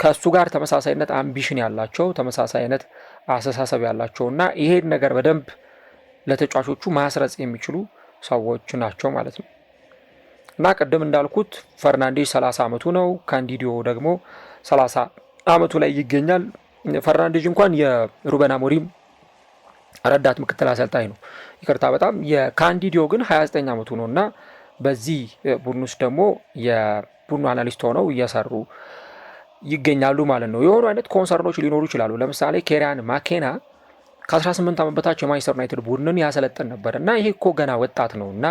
ከእሱ ጋር ተመሳሳይነት አምቢሽን ያላቸው ተመሳሳይነት አስተሳሰብ ያላቸውና ይሄን ነገር በደንብ ለተጫዋቾቹ ማስረጽ የሚችሉ ሰዎች ናቸው ማለት ነው። እና ቅድም እንዳልኩት ፈርናንዴዥ 30 ዓመቱ ነው። ካንዲዲዮ ደግሞ 30 ዓመቱ ላይ ይገኛል። ፈርናንዴዥ እንኳን የሩበን አሞሪም ረዳት ምክትል አሰልጣኝ ነው። ይቅርታ በጣም የካንዲዲዮ ግን 29 ዓመቱ ነው እና በዚህ ቡድን ውስጥ ደግሞ የቡድኑ አናሊስት ሆነው እየሰሩ ይገኛሉ ማለት ነው። የሆኑ አይነት ኮንሰርኖች ሊኖሩ ይችላሉ። ለምሳሌ ኬሪያን ማኬና ከ18 ዓመት በታች የማንቸስተር ዩናይትድ ቡድንን ያሰለጥን ነበር እና ይሄ እኮ ገና ወጣት ነው እና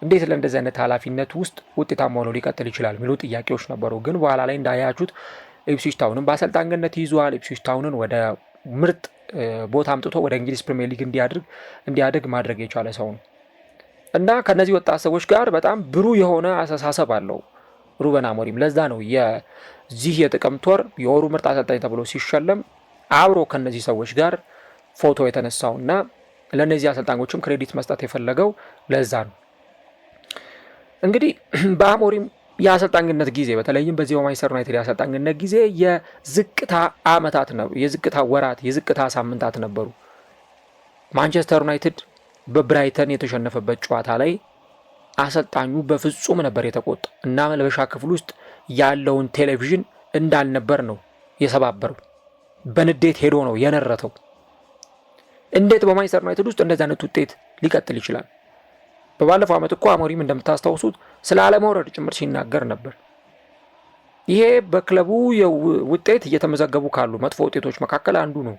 እንዴት ለእንደዚህ አይነት ኃላፊነት ውስጥ ውጤታማ ሆኖ ሊቀጥል ይችላል የሚሉ ጥያቄዎች ነበሩ። ግን በኋላ ላይ እንዳያችሁት ኢፕስዊች ታውንን በአሰልጣኝነት ይዟል። ኢፕስዊች ታውንን ወደ ምርጥ ቦታ አምጥቶ ወደ እንግሊዝ ፕሪሚየር ሊግ እንዲያድግ ማድረግ የቻለ ሰው ነው እና ከነዚህ ወጣት ሰዎች ጋር በጣም ብሩህ የሆነ አስተሳሰብ አለው ሩበን አሞሪም። ለዛ ነው የዚህ የጥቅምት ወር የወሩ ምርጥ አሰልጣኝ ተብሎ ሲሸለም አብሮ ከነዚህ ሰዎች ጋር ፎቶ የተነሳውና ለነዚህ አሰልጣኞችም ክሬዲት መስጠት የፈለገው ለዛ ነው። እንግዲህ በአሞሪም የአሰልጣኝነት ጊዜ በተለይም በዚህ በማንቸስተር ዩናይትድ የአሰልጣኝነት ጊዜ የዝቅታ ዓመታት ነው፣ የዝቅታ ወራት፣ የዝቅታ ሳምንታት ነበሩ። ማንቸስተር ዩናይትድ በብራይተን የተሸነፈበት ጨዋታ ላይ አሰልጣኙ በፍጹም ነበር የተቆጣ እና መልበሻ ክፍል ውስጥ ያለውን ቴሌቪዥን እንዳልነበር ነው የሰባበረው። በንዴት ሄዶ ነው የነረተው። እንዴት በማንቸስተር ዩናይትድ ውስጥ እንደዚህ አይነት ውጤት ሊቀጥል ይችላል? በባለፈው ዓመት እኮ አሞሪም እንደምታስታውሱት ስለ አለመውረድ ጭምር ሲናገር ነበር። ይሄ በክለቡ ውጤት እየተመዘገቡ ካሉ መጥፎ ውጤቶች መካከል አንዱ ነው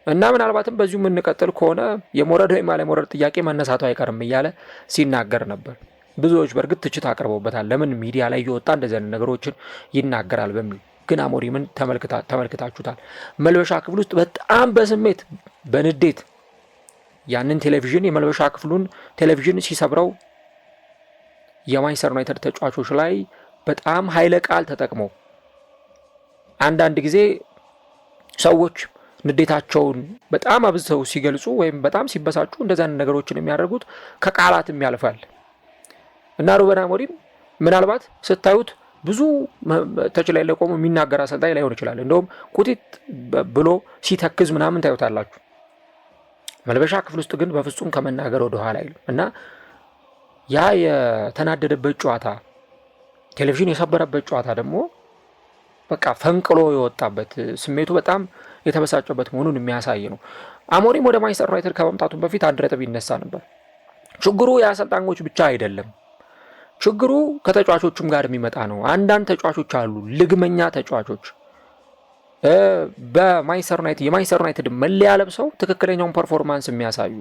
እና ምናልባትም በዚሁ የምንቀጥል ከሆነ የመውረድ ወይም አለመውረድ ጥያቄ መነሳቱ አይቀርም እያለ ሲናገር ነበር። ብዙዎች በእርግጥ ትችት አቅርበውበታል። ለምን ሚዲያ ላይ እየወጣ እንደዚህ አይነት ነገሮችን ይናገራል በሚል። ግን አሞሪምን ተመልክታችሁታል። መልበሻ ክፍል ውስጥ በጣም በስሜት በንዴት ያንን ቴሌቪዥን የመልበሻ ክፍሉን ቴሌቪዥን ሲሰብረው የማንቸስተር ዩናይትድ ተጫዋቾች ላይ በጣም ኃይለ ቃል ተጠቅመው አንዳንድ ጊዜ ሰዎች ንዴታቸውን በጣም አብዝተው ሲገልጹ ወይም በጣም ሲበሳጩ እንደዛ ነገሮችን የሚያደርጉት ከቃላትም ያልፋል እና ሩበን አሞሪም ምናልባት ስታዩት ብዙ ተች ላይ ለቆሙ የሚናገር አሰልጣኝ ላይሆን ይችላል። እንደውም ቁጢት ብሎ ሲተክዝ ምናምን ታዩታላችሁ። መልበሻ ክፍል ውስጥ ግን በፍጹም ከመናገር ወደ ኋላ አይልም እና ያ የተናደደበት ጨዋታ ቴሌቪዥን የሰበረበት ጨዋታ ደግሞ በቃ ፈንቅሎ የወጣበት ስሜቱ በጣም የተበሳጨበት መሆኑን የሚያሳይ ነው። አሞሪም ወደ ማንቸስተር ዩናይትድ ከመምጣቱ በፊት አንድ ነጥብ ይነሳ ነበር። ችግሩ የአሰልጣኞች ብቻ አይደለም፣ ችግሩ ከተጫዋቾቹም ጋር የሚመጣ ነው። አንዳንድ ተጫዋቾች አሉ፣ ልግመኛ ተጫዋቾች የማንቸስተር ዩናይትድ መለያ ለብሰው ትክክለኛውን ፐርፎርማንስ የሚያሳዩ።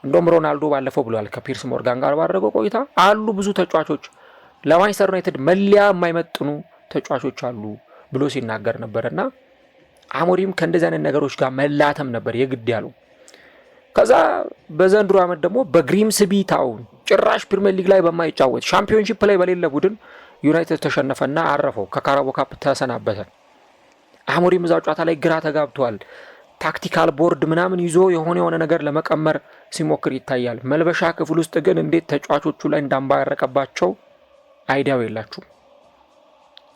እንደውም ሮናልዶ ባለፈው ብሏል ከፒርስ ሞርጋን ጋር ባደረገው ቆይታ አሉ ብዙ ተጫዋቾች ለማንቸስተር ዩናይትድ መለያ የማይመጥኑ ተጫዋቾች አሉ ብሎ ሲናገር ነበርና አሞሪም ከእንደዚህ አይነት ነገሮች ጋር መላተም ነበር የግድ ያለው። ከዛ በዘንድሮ ዓመት ደግሞ በግሪምስቢ ታውን ጭራሽ ፕሪሚየር ሊግ ላይ በማይጫወት ሻምፒዮንሺፕ ላይ በሌለ ቡድን ዩናይትድ ተሸነፈና አረፈው፣ ከካራቦ ካፕ ተሰናበተ። አሞሪም እዛ ጨዋታ ላይ ግራ ተጋብቷል። ታክቲካል ቦርድ ምናምን ይዞ የሆነ ነገር ለመቀመር ሲሞክር ይታያል። መልበሻ ክፍል ውስጥ ግን እንዴት ተጫዋቾቹ ላይ እንዳንባረቀባቸው አይዲያው የላችሁ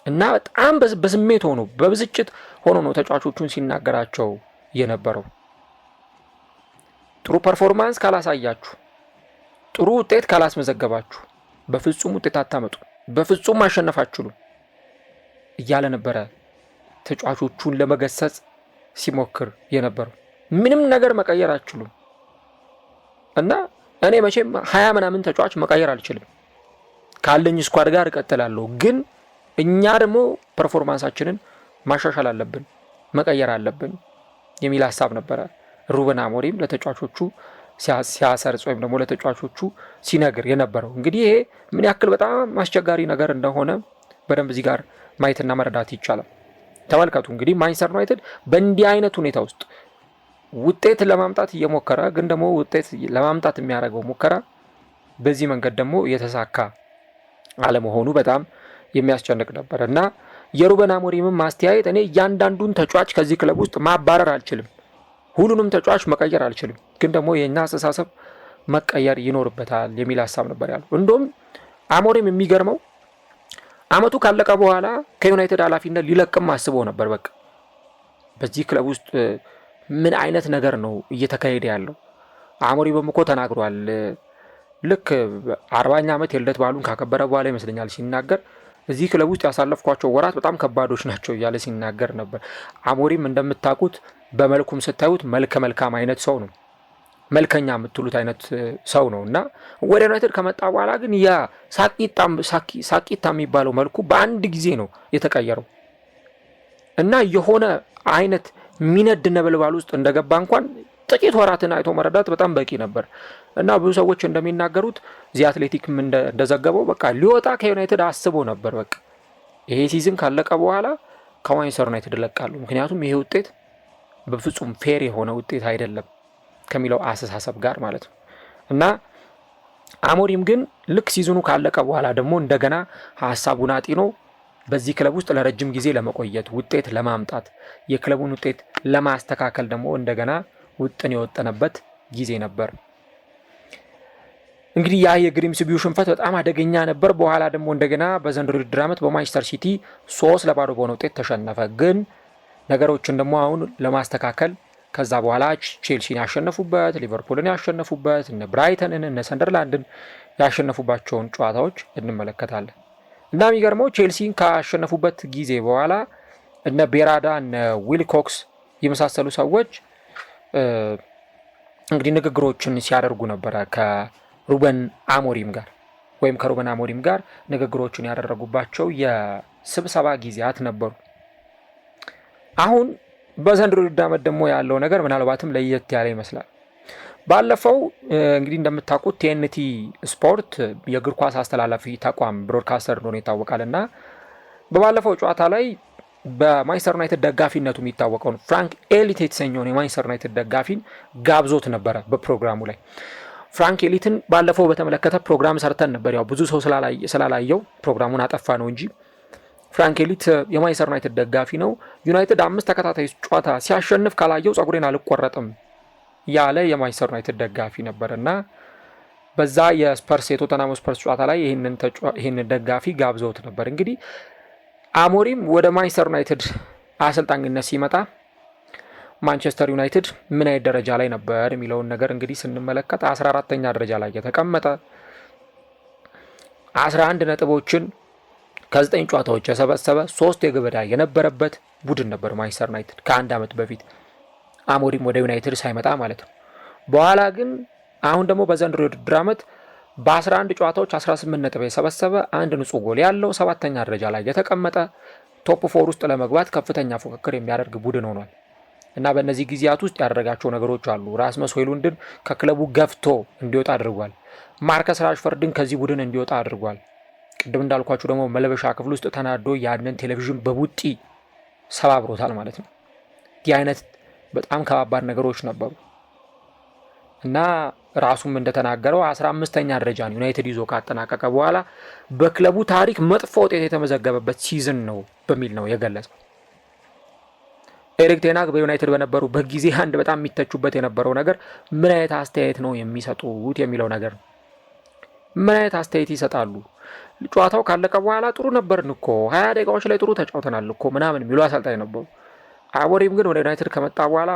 እና በጣም በስሜት ሆኖ በብስጭት ሆኖ ነው ተጫዋቾቹን ሲናገራቸው የነበረው። ጥሩ ፐርፎርማንስ ካላሳያችሁ፣ ጥሩ ውጤት ካላስመዘገባችሁ በፍጹም ውጤት አታመጡ፣ በፍጹም ማሸነፍ አትችሉም እያለ ነበረ ተጫዋቾቹን ለመገሰጽ ሲሞክር የነበረው። ምንም ነገር መቀየር አትችሉም እና እኔ መቼም 20 ምናምን ተጫዋች መቀየር አልችልም፣ ካለኝ ስኳድ ጋር እቀጥላለሁ፣ ግን እኛ ደግሞ ፐርፎርማንሳችንን ማሻሻል አለብን፣ መቀየር አለብን የሚል ሀሳብ ነበረ ሩበን አሞሪም ለተጫዋቾቹ ሲያሰርጽ ወይም ደግሞ ለተጫዋቾቹ ሲነግር የነበረው። እንግዲህ ይሄ ምን ያክል በጣም አስቸጋሪ ነገር እንደሆነ በደንብ እዚህ ጋር ማየትና መረዳት ይቻላል። ተመልከቱ እንግዲህ ማንቸስተር ዩናይትድ በእንዲህ አይነት ሁኔታ ውስጥ ውጤት ለማምጣት እየሞከረ ግን ደግሞ ውጤት ለማምጣት የሚያደርገው ሙከራ በዚህ መንገድ ደግሞ የተሳካ አለመሆኑ በጣም የሚያስጨንቅ ነበር እና የሩበን አሞሪምም ማስተያየት እኔ እያንዳንዱን ተጫዋች ከዚህ ክለብ ውስጥ ማባረር አልችልም፣ ሁሉንም ተጫዋች መቀየር አልችልም፣ ግን ደግሞ የኛ አስተሳሰብ መቀየር ይኖርበታል የሚል ሀሳብ ነበር ያለው። እንደውም አሞሪም የሚገርመው አመቱ ካለቀ በኋላ ከዩናይትድ ኃላፊነት ሊለቅም አስቦ ነበር። በቃ በዚህ ክለብ ውስጥ ምን አይነት ነገር ነው እየተካሄደ ያለው? አሞሪም እኮ ተናግሯል። ልክ 40ኛ ዓመት የልደት በዓሉን ካከበረ በኋላ ይመስለኛል ሲናገር እዚህ ክለብ ውስጥ ያሳለፍኳቸው ወራት በጣም ከባዶች ናቸው እያለ ሲናገር ነበር። አሞሪም እንደምታውቁት በመልኩም ስታዩት መልካም አይነት ሰው ነው፣ መልከኛ የምትሉት አይነት ሰው ነው እና ወደ ዩናይትድ ከመጣ በኋላ ግን ያ ሳቂታ የሚባለው መልኩ በአንድ ጊዜ ነው የተቀየረው እና የሆነ አይነት ሚነድ ነበልባል ውስጥ እንደገባ እንኳን ጥቂት ወራትን አይቶ መረዳት በጣም በቂ ነበር እና ብዙ ሰዎች እንደሚናገሩት ዚ አትሌቲክም እንደዘገበው በቃ ሊወጣ ከዩናይትድ አስቦ ነበር። በቃ ይሄ ሲዝን ካለቀ በኋላ ከማንቸስተር ዩናይትድ እለቃለሁ፣ ምክንያቱም ይሄ ውጤት በፍጹም ፌር የሆነ ውጤት አይደለም ከሚለው አስተሳሰብ ጋር ማለት ነው እና አሞሪም ግን ልክ ሲዝኑ ካለቀ በኋላ ደግሞ እንደገና ሀሳቡን አጢኖ በዚህ ክለብ ውስጥ ለረጅም ጊዜ ለመቆየት ውጤት ለማምጣት የክለቡን ውጤት ለማስተካከል ደግሞ እንደገና ውጥን የወጠነበት ጊዜ ነበር። እንግዲህ ያ የግሪምስቢው ሽንፈት በጣም አደገኛ ነበር። በኋላ ደግሞ እንደገና በዘንድሮ ውድድር ዓመት በማንቸስተር ሲቲ 3-0 በሆነ ውጤት ተሸነፈ። ግን ነገሮችን ደግሞ አሁን ለማስተካከል ከዛ በኋላ ቼልሲን ያሸነፉበት፣ ሊቨርፑልን ያሸነፉበት፣ እነ ብራይተንን እነ ሰንደርላንድን ያሸነፉባቸውን ጨዋታዎች እንመለከታለን እና የሚገርመው ቼልሲን ካሸነፉበት ጊዜ በኋላ እነ ቤራዳ እነ ዊልኮክስ የመሳሰሉ ሰዎች እንግዲህ ንግግሮችን ሲያደርጉ ነበረ ከሩበን አሞሪም ጋር ንግግሮችን ያደረጉባቸው የስብሰባ ጊዜያት ነበሩ። አሁን በዘንድሮ ውድድር ዓመት ደግሞ ያለው ነገር ምናልባትም ለየት ያለ ይመስላል። ባለፈው እንግዲህ እንደምታውቁት ቲኤንቲ ስፖርት የእግር ኳስ አስተላላፊ ተቋም ብሮድካስተር እንደሆነ ይታወቃል እና በባለፈው ጨዋታ ላይ በማንቸስተር ዩናይትድ ደጋፊነቱ የሚታወቀውን ፍራንክ ኤሊት የተሰኘውን የማንቸስተር ዩናይትድ ደጋፊን ጋብዞት ነበረ በፕሮግራሙ ላይ። ፍራንክ ኤሊትን ባለፈው በተመለከተ ፕሮግራም ሰርተን ነበር። ያው ብዙ ሰው ስላላየው ፕሮግራሙን አጠፋ ነው እንጂ ፍራንክ ኤሊት የማንቸስተር ዩናይትድ ደጋፊ ነው። ዩናይትድ 5 ተከታታይ ጨዋታ ሲያሸንፍ ካላየው ጸጉሬን አልቆረጥም ያለ የማንቸስተር ዩናይትድ ደጋፊ ነበር እና በዛ የስፐርስ የቶተናም ስፐርስ ጨዋታ ላይ ይህንን ደጋፊ ጋብዘውት ነበር። እንግዲህ አሞሪም ወደ ማንቸስተር ዩናይትድ አሰልጣኝነት ሲመጣ ማንቸስተር ዩናይትድ ምን አይነት ደረጃ ላይ ነበር የሚለውን ነገር እንግዲህ ስንመለከት 14ኛ ደረጃ ላይ የተቀመጠ 11 ነጥቦችን ከ9 ጨዋታዎች የሰበሰበ 3 የግብ ዕዳ የነበረበት ቡድን ነበር ማንቸስተር ዩናይትድ ከአንድ ዓመት በፊት አሞሪም ወደ ዩናይትድ ሳይመጣ ማለት ነው። በኋላ ግን አሁን ደግሞ በዘንድሮ የውድድር ዓመት በ11 ጨዋታዎች 18 ነጥብ የሰበሰበ አንድ ንጹህ ጎል ያለው 7ኛ ደረጃ ላይ የተቀመጠ ቶፕ 4 ውስጥ ለመግባት ከፍተኛ ፉክክር የሚያደርግ ቡድን ሆኗል እና በእነዚህ ጊዜያት ውስጥ ያደረጋቸው ነገሮች አሉ። ራስመስ ሆይሉንድን ከክለቡ ገፍቶ እንዲወጣ አድርጓል። ማርከስ ራሽፈርድን ከዚህ ቡድን እንዲወጣ አድርጓል። ቅድም እንዳልኳችሁ ደግሞ መለበሻ ክፍል ውስጥ ተናዶ ያንን ቴሌቪዥን በቡጢ ሰባብሮታል ማለት ነው። ይህ አይነት በጣም ከባባድ ነገሮች ነበሩ እና ራሱም እንደተናገረው 15ኛ ደረጃን ዩናይትድ ይዞ ካጠናቀቀ በኋላ በክለቡ ታሪክ መጥፎ ውጤት የተመዘገበበት ሲዝን ነው በሚል ነው የገለጸው። ኤሪክ ቴን ሃግ በዩናይትድ በነበሩበት ጊዜ አንድ በጣም የሚተቹበት የነበረው ነገር ምን አይነት አስተያየት ነው የሚሰጡት የሚለው ነገር ነው። ምን አይነት አስተያየት ይሰጣሉ? ጨዋታው ካለቀ በኋላ ጥሩ ነበርን እኮ 20 ደቂቃዎች ላይ ጥሩ ተጫውተናል እኮ ምናምን የሚሉ አሰልጣኝ ነበሩ። አሞሪም ግን ወደ ዩናይትድ ከመጣ በኋላ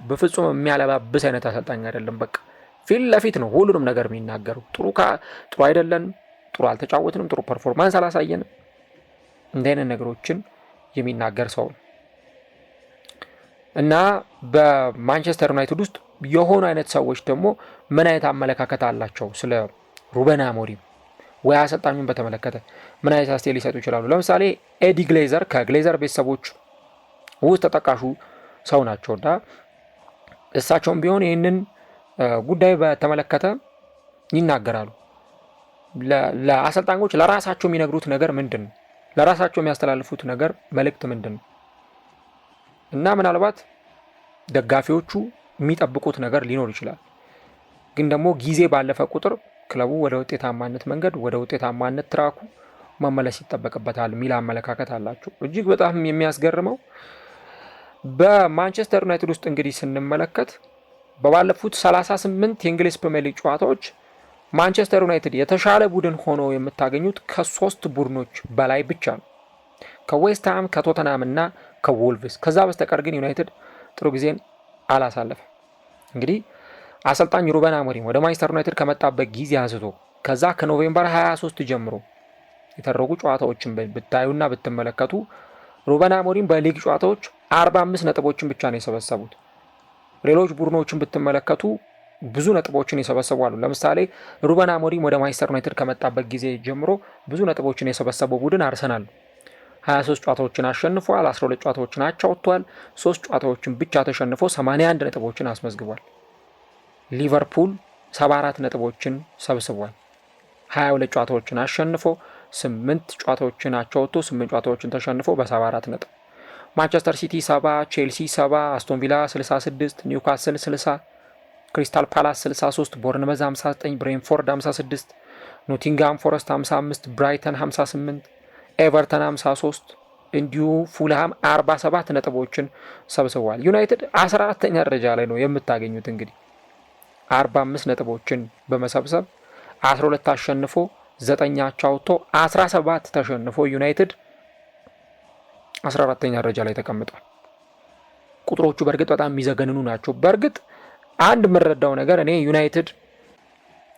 በፍጹም የሚያለባብስ አይነት አሰልጣኝ አይደለም። በቃ ፊት ለፊት ነው ሁሉንም ነገር የሚናገሩ። ጥሩ አይደለንም፣ ጥሩ አልተጫወትንም፣ ጥሩ ፐርፎርማንስ አላሳየንም፣ እንዲህ አይነት ነገሮችን የሚናገር ሰው ነው እና በማንቸስተር ዩናይትድ ውስጥ የሆኑ አይነት ሰዎች ደግሞ ምን አይነት አመለካከት አላቸው ስለ ሩበን አሞሪም ወይ አሰልጣኙን በተመለከተ ምን አይነት አስተያየት ሊሰጡ ይችላሉ? ለምሳሌ ኤዲ ግሌዘር ከግሌዘር ቤተሰቦች ውስጥ ተጠቃሹ ሰው ናቸውና እሳቸውም ቢሆን ይህንን ጉዳይ በተመለከተ ይናገራሉ። ለአሰልጣኞች ለራሳቸው የሚነግሩት ነገር ምንድን ነው? ለራሳቸው የሚያስተላልፉት ነገር መልእክት ምንድን ነው? እና ምናልባት ደጋፊዎቹ የሚጠብቁት ነገር ሊኖር ይችላል። ግን ደግሞ ጊዜ ባለፈ ቁጥር ክለቡ ወደ ውጤታማነት መንገድ ወደ ውጤታማነት ትራኩ መመለስ ይጠበቅበታል የሚል አመለካከት አላቸው። እጅግ በጣም የሚያስገርመው በማንቸስተር ዩናይትድ ውስጥ እንግዲህ ስንመለከት በባለፉት 38 የእንግሊዝ ፕሪሚየር ሊግ ጨዋታዎች ማንቸስተር ዩናይትድ የተሻለ ቡድን ሆኖ የምታገኙት ከ3 ቡድኖች በላይ ብቻ ነው። ከዌስትሃም፣ ከቶተናም እና ከወልቭስ። ከዛ በስተቀር ግን ዩናይትድ ጥሩ ጊዜን አላሳለፈም። እንግዲህ አሰልጣኝ ሩበን አሞሪም ወደ ማንቸስተር ዩናይትድ ከመጣበት ጊዜ አንስቶ ከዛ ከኖቬምበር 23 ጀምሮ የተደረጉ ጨዋታዎችን ብታዩና ብትመለከቱ ሩበን አሞሪም በሊግ ጨዋታዎች 45 ነጥቦችን ብቻ ነው የሰበሰቡት። ሌሎች ቡድኖችን ብትመለከቱ ብዙ ነጥቦችን የሰበሰቡ አሉ። ለምሳሌ ሩበን አሞሪም ወደ ማንቸስተር ዩናይትድ ከመጣበት ጊዜ ጀምሮ ብዙ ነጥቦችን የሰበሰበው ቡድን አርሰናል 23 ጨዋታዎችን አሸንፏል። 12 ጨዋታዎችን አቻ ወጥቷል። 3 ጨዋታዎችን ብቻ ተሸንፎ 81 ነጥቦችን አስመዝግቧል። ሊቨርፑል 74 ነጥቦችን ሰብስቧል። 22 ጨዋታዎችን አሸንፎ 8 ጨዋታዎችን አቻ ወጥቶ 8 ጨዋታዎችን ተሸንፎ በ74 ነጥብ። ማንቸስተር ሲቲ 70፣ ቼልሲ 70፣ አስቶን ቪላ 66፣ ኒውካስል 60፣ ክሪስታል ፓላስ 63፣ ቦርንመዝ 59፣ ብሬንፎርድ 56፣ ኖቲንግሃም ፎረስት 55፣ ብራይተን 58፣ ኤቨርተን 53 እንዲሁ ፉልሃም 47 ነጥቦችን ሰብስቧል። ዩናይትድ 14ኛ ደረጃ ላይ ነው የምታገኙት። እንግዲህ 45 ነጥቦችን በመሰብሰብ 12 አሸንፎ 9 አቻ ወጥቶ 17 ተሸንፎ ዩናይትድ 14ኛ ደረጃ ላይ ተቀምጧል። ቁጥሮቹ በእርግጥ በጣም የሚዘገንኑ ናቸው። በእርግጥ አንድ የምረዳው ነገር እኔ ዩናይትድ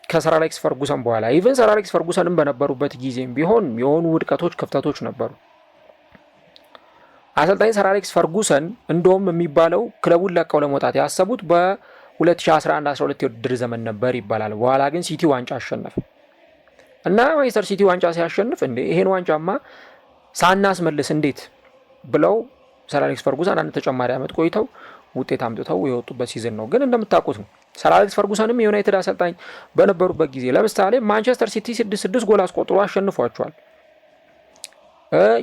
ከሰር አሌክስ ፈርጉሰን በኋላ ኢቨን ሰር አሌክስ ፈርጉሰንም በነበሩበት ጊዜም ቢሆን የሆኑ ውድቀቶች፣ ክፍተቶች ነበሩ። አሰልጣኝ ሰር አሌክስ ፈርጉሰን እንደውም የሚባለው ክለቡን ለቀው ለመውጣት ያሰቡት በ2011-12 የውድድር ዘመን ነበር ይባላል። በኋላ ግን ሲቲ ዋንጫ አሸነፈ እና ማንቸስተር ሲቲ ዋንጫ ሲያሸንፍ እንዴ ይሄን ዋንጫማ ሳናስመልስ እንዴት ብለው ሰር አሌክስ ፈርጉሰን አንድ ተጨማሪ ዓመት ቆይተው ውጤት አምጥተው የወጡበት ሲዝን ነው። ግን እንደምታውቁት ነው ሰር አሌክስ ፈርጉሰንም የዩናይትድ አሰልጣኝ በነበሩበት ጊዜ ለምሳሌ ማንቸስተር ሲቲ 6 ጎል አስቆጥሮ አሸንፏቸዋል።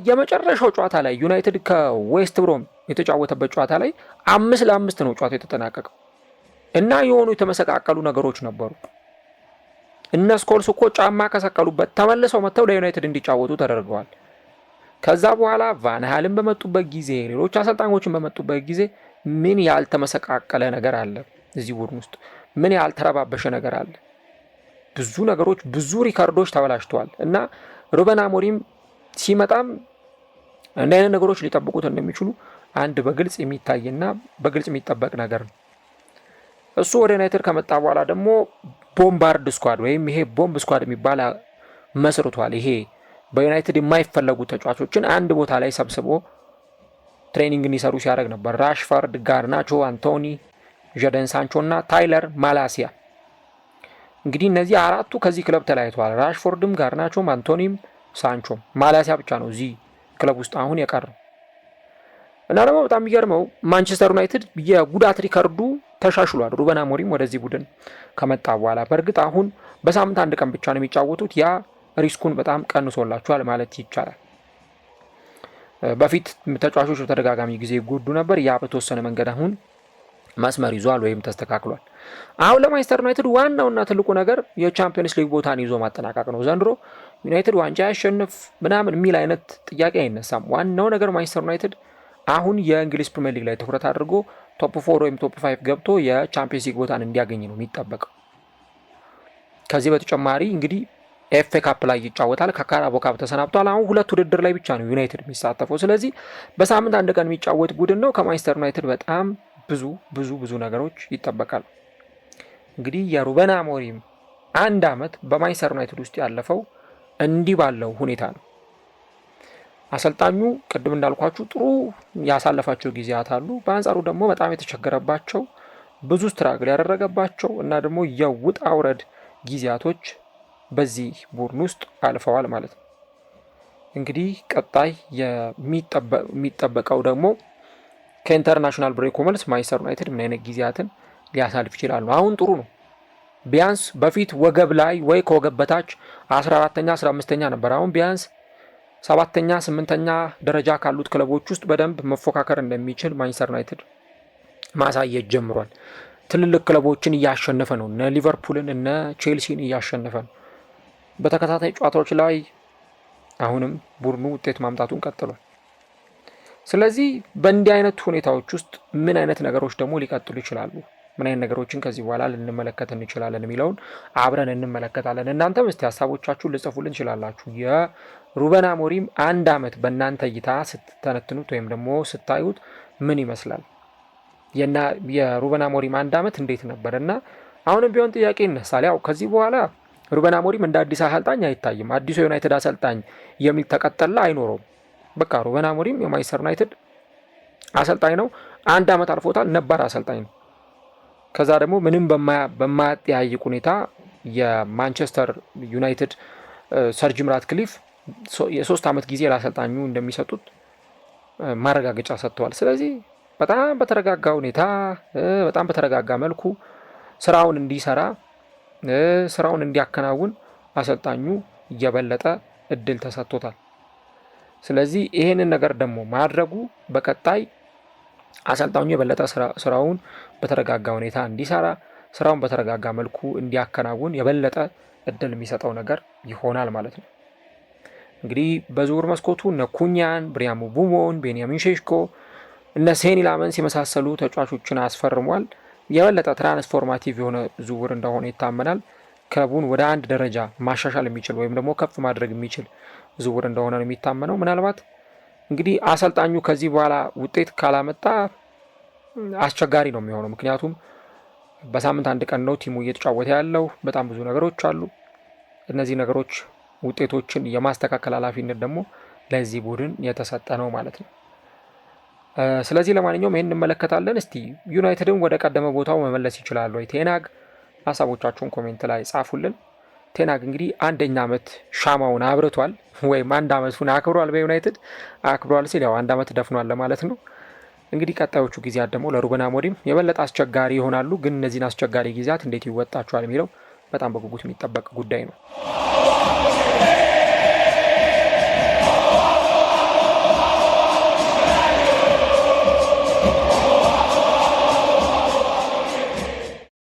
የመጨረሻው ጨዋታ ላይ ዩናይትድ ከዌስት ብሮም የተጫወተበት ጨዋታ ላይ 5-5 ነው ጨዋታው የተጠናቀቀው እና የሆኑ የተመሰቃቀሉ ነገሮች ነበሩ። እነ ስኮልስ እኮ ጫማ ከሰቀሉበት ተመልሰው መጥተው ለዩናይትድ እንዲጫወቱ ተደርገዋል። ከዛ በኋላ ቫን ሃልን በመጡበት ጊዜ ሌሎች አሰልጣኞችን በመጡበት ጊዜ ምን ያልተመሰቃቀለ ነገር አለ? እዚህ ቡድን ውስጥ ምን ያልተረባበሸ ነገር አለ? ብዙ ነገሮች፣ ብዙ ሪካርዶች ተበላሽተዋል እና ሩበን አሞሪም ሲመጣም እንደ አይነት ነገሮች ሊጠብቁት እንደሚችሉ አንድ በግልጽ የሚታይና በግልጽ የሚጠበቅ ነገር ነው። እሱ ወደ ዩናይትድ ከመጣ በኋላ ደግሞ ቦምባርድ ስኳድ ወይም ይሄ ቦምብ ስኳድ የሚባል መስርቷል። ይሄ በዩናይትድ የማይፈለጉ ተጫዋቾችን አንድ ቦታ ላይ ሰብስቦ ትሬኒንግ እንዲሰሩ ሲያደርግ ነበር። ራሽፈርድ፣ ጋርናቾ፣ አንቶኒ፣ ጀደን ሳንቾ እና ታይለር ማላሲያ። እንግዲህ እነዚህ አራቱ ከዚህ ክለብ ተለያይተዋል። ራሽፎርድም፣ ጋርናቾም፣ አንቶኒም ሳንቾም፣ ማላሲያ ብቻ ነው እዚህ ክለብ ውስጥ አሁን የቀረው እና ደግሞ በጣም የሚገርመው ማንቸስተር ዩናይትድ የጉዳት ሪከርዱ ተሻሽሏል። ሩበን አሞሪም ወደዚህ ቡድን ከመጣ በኋላ በእርግጥ አሁን በሳምንት አንድ ቀን ብቻ ነው የሚጫወቱት። ያ ሪስኩን በጣም ቀንሶላቸዋል ማለት ይቻላል። በፊት ተጫዋቾች በተደጋጋሚ ጊዜ ይጎዱ ነበር። ያ በተወሰነ መንገድ አሁን መስመር ይዟል ወይም ተስተካክሏል። አሁን ለማንቸስተር ዩናይትድ ዋናውና ትልቁ ነገር የቻምፒየንስ ሊግ ቦታን ይዞ ማጠናቀቅ ነው። ዘንድሮ ዩናይትድ ዋንጫ ያሸንፍ ምናምን የሚል አይነት ጥያቄ አይነሳም። ዋናው ነገር ማንቸስተር ዩናይትድ አሁን የእንግሊዝ ፕሪሚየር ሊግ ላይ ትኩረት አድርጎ ቶፕ 4 ወይም ቶፕ 5 ገብቶ የቻምፒየንስ ሊግ ቦታን እንዲያገኝ ነው የሚጠበቀው። ከዚህ በተጨማሪ እንግዲህ ኤፍኤ ካፕ ላይ ይጫወታል። ከካራቦ ካፕ ተሰናብቷል። አሁን ሁለት ውድድር ላይ ብቻ ነው ዩናይትድ የሚሳተፈው። ስለዚህ በሳምንት አንድ ቀን የሚጫወት ቡድን ነው። ከማንቸስተር ዩናይትድ በጣም ብዙ ነገሮች ይጠበቃል። እንግዲህ የሩበን አሞሪም አንድ ዓመት በማንቸስተር ዩናይትድ ውስጥ ያለፈው እንዲህ ባለው ሁኔታ ነው። አሰልጣኙ ቅድም እንዳልኳችሁ ጥሩ ያሳለፋቸው ጊዜያት አሉ። በአንጻሩ ደግሞ በጣም የተቸገረባቸው ብዙ ስትራግል ያደረገባቸው እና ደግሞ የውጣ ውረድ ጊዜያቶች በዚህ ቡድን ውስጥ አልፈዋል ማለት ነው። እንግዲህ ቀጣይ የሚጠበቀው ደግሞ ከኢንተርናሽናል ብሬኩ መልስ ማንቸስተር ዩናይትድ ምን አይነት ጊዜያትን ሊያሳልፍ ይችላል ነው። አሁን ጥሩ ነው። ቢያንስ በፊት ወገብ ላይ ወይ ከወገብ በታች 14ኛ 15ኛ ነበር። አሁን ቢያንስ 7ኛ 8ኛ ደረጃ ካሉት ክለቦች ውስጥ በደንብ መፎካከር እንደሚችል ማንቸስተር ዩናይትድ ማሳየት ጀምሯል። ትልልቅ ክለቦችን እያሸነፈ ነው። እነ ሊቨርፑልን እነ ቼልሲን እያሸነፈ ነው በተከታታይ ጨዋታዎች ላይ። አሁንም ቡድኑ ውጤት ማምጣቱን ቀጥሏል። ስለዚህ በእንዲህ አይነት ሁኔታዎች ውስጥ ምን አይነት ነገሮች ደግሞ ሊቀጥሉ ይችላሉ፣ ምን አይነት ነገሮችን ከዚህ በኋላ ልንመለከት እንችላለን የሚለውን አብረን እንመለከታለን። እናንተም እስቲ ሀሳቦቻችሁን ልጽፉልን እንችላላችሁ። የሩበን አሞሪም አንድ ዓመት በእናንተ እይታ ስትተነትኑት ወይም ደግሞ ስታዩት ምን ይመስላል? የሩበን አሞሪም አንድ ዓመት እንዴት ነበር? እና አሁንም ቢሆን ጥያቄ ይነሳል። ያው ከዚህ በኋላ ሩበን አሞሪም እንደ አዲስ አሰልጣኝ አይታይም። አዲሱ የዩናይትድ አሰልጣኝ የሚል ተቀጠላ አይኖረውም። በቃ ሩበን አሞሪም የማንቸስተር ዩናይትድ አሰልጣኝ ነው። አንድ ዓመት አልፎታል። ነባር አሰልጣኝ ነው። ከዛ ደግሞ ምንም በማያጠያይቅ ሁኔታ የማንቸስተር ዩናይትድ ሰር ጂም ራትክሊፍ የ3 ዓመት ጊዜ ለአሰልጣኙ እንደሚሰጡት ማረጋገጫ ሰጥተዋል። ስለዚህ በጣም በተረጋጋ ሁኔታ በጣም በተረጋጋ መልኩ ስራውን እንዲሰራ ስራውን እንዲያከናውን አሰልጣኙ እየበለጠ እድል ተሰጥቶታል። ስለዚህ ይሄንን ነገር ደግሞ ማድረጉ በቀጣይ አሰልጣኙ የበለጠ ስራውን በተረጋጋ ሁኔታ እንዲሰራ ስራውን በተረጋጋ መልኩ እንዲያከናውን የበለጠ እድል የሚሰጠው ነገር ይሆናል ማለት ነው። እንግዲህ በዝውውር መስኮቱ እነ ኩኛን፣ ብሪያም ምቡሞን፣ ቤንያሚን ሼሽኮ፣ እነ ሴኒ ላመንስ የመሳሰሉ ተጫዋቾችን አስፈርሟል። የበለጠ ትራንስፎርማቲቭ የሆነ ዝውውር እንደሆነ ይታመናል። ክለቡን ወደ አንድ ደረጃ ማሻሻል የሚችል ወይም ደግሞ ከፍ ማድረግ የሚችል ዝውውር እንደሆነ ነው የሚታመነው። ምናልባት እንግዲህ አሰልጣኙ ከዚህ በኋላ ውጤት ካላመጣ አስቸጋሪ ነው የሚሆነው። ምክንያቱም በሳምንት አንድ ቀን ነው ቲሙ እየተጫወተ ያለው። በጣም ብዙ ነገሮች አሉ። እነዚህ ነገሮች ውጤቶችን የማስተካከል ኃላፊነት ደግሞ ለዚህ ቡድን የተሰጠ ነው ማለት ነው። ስለዚህ ለማንኛውም ይህን እንመለከታለን። እስቲ ዩናይትድን ወደ ቀደመ ቦታው መመለስ ይችላል ወይ? ቴናግ ሀሳቦቻችሁን ኮሜንት ላይ ጻፉልን። ቴናግ እንግዲህ አንደኛ ዓመት ሻማውን አብርቷል ወይም አንድ ዓመቱን አክብሯል። በዩናይትድ አክብሯል ሲል ያው አንድ ዓመት ደፍኗል ለማለት ነው። እንግዲህ ቀጣዮቹ ጊዜያት ደግሞ ለሩበን አሞሪም የበለጠ አስቸጋሪ ይሆናሉ። ግን እነዚህን አስቸጋሪ ጊዜያት እንዴት ይወጣቸዋል የሚለው በጣም በጉጉት የሚጠበቅ ጉዳይ ነው።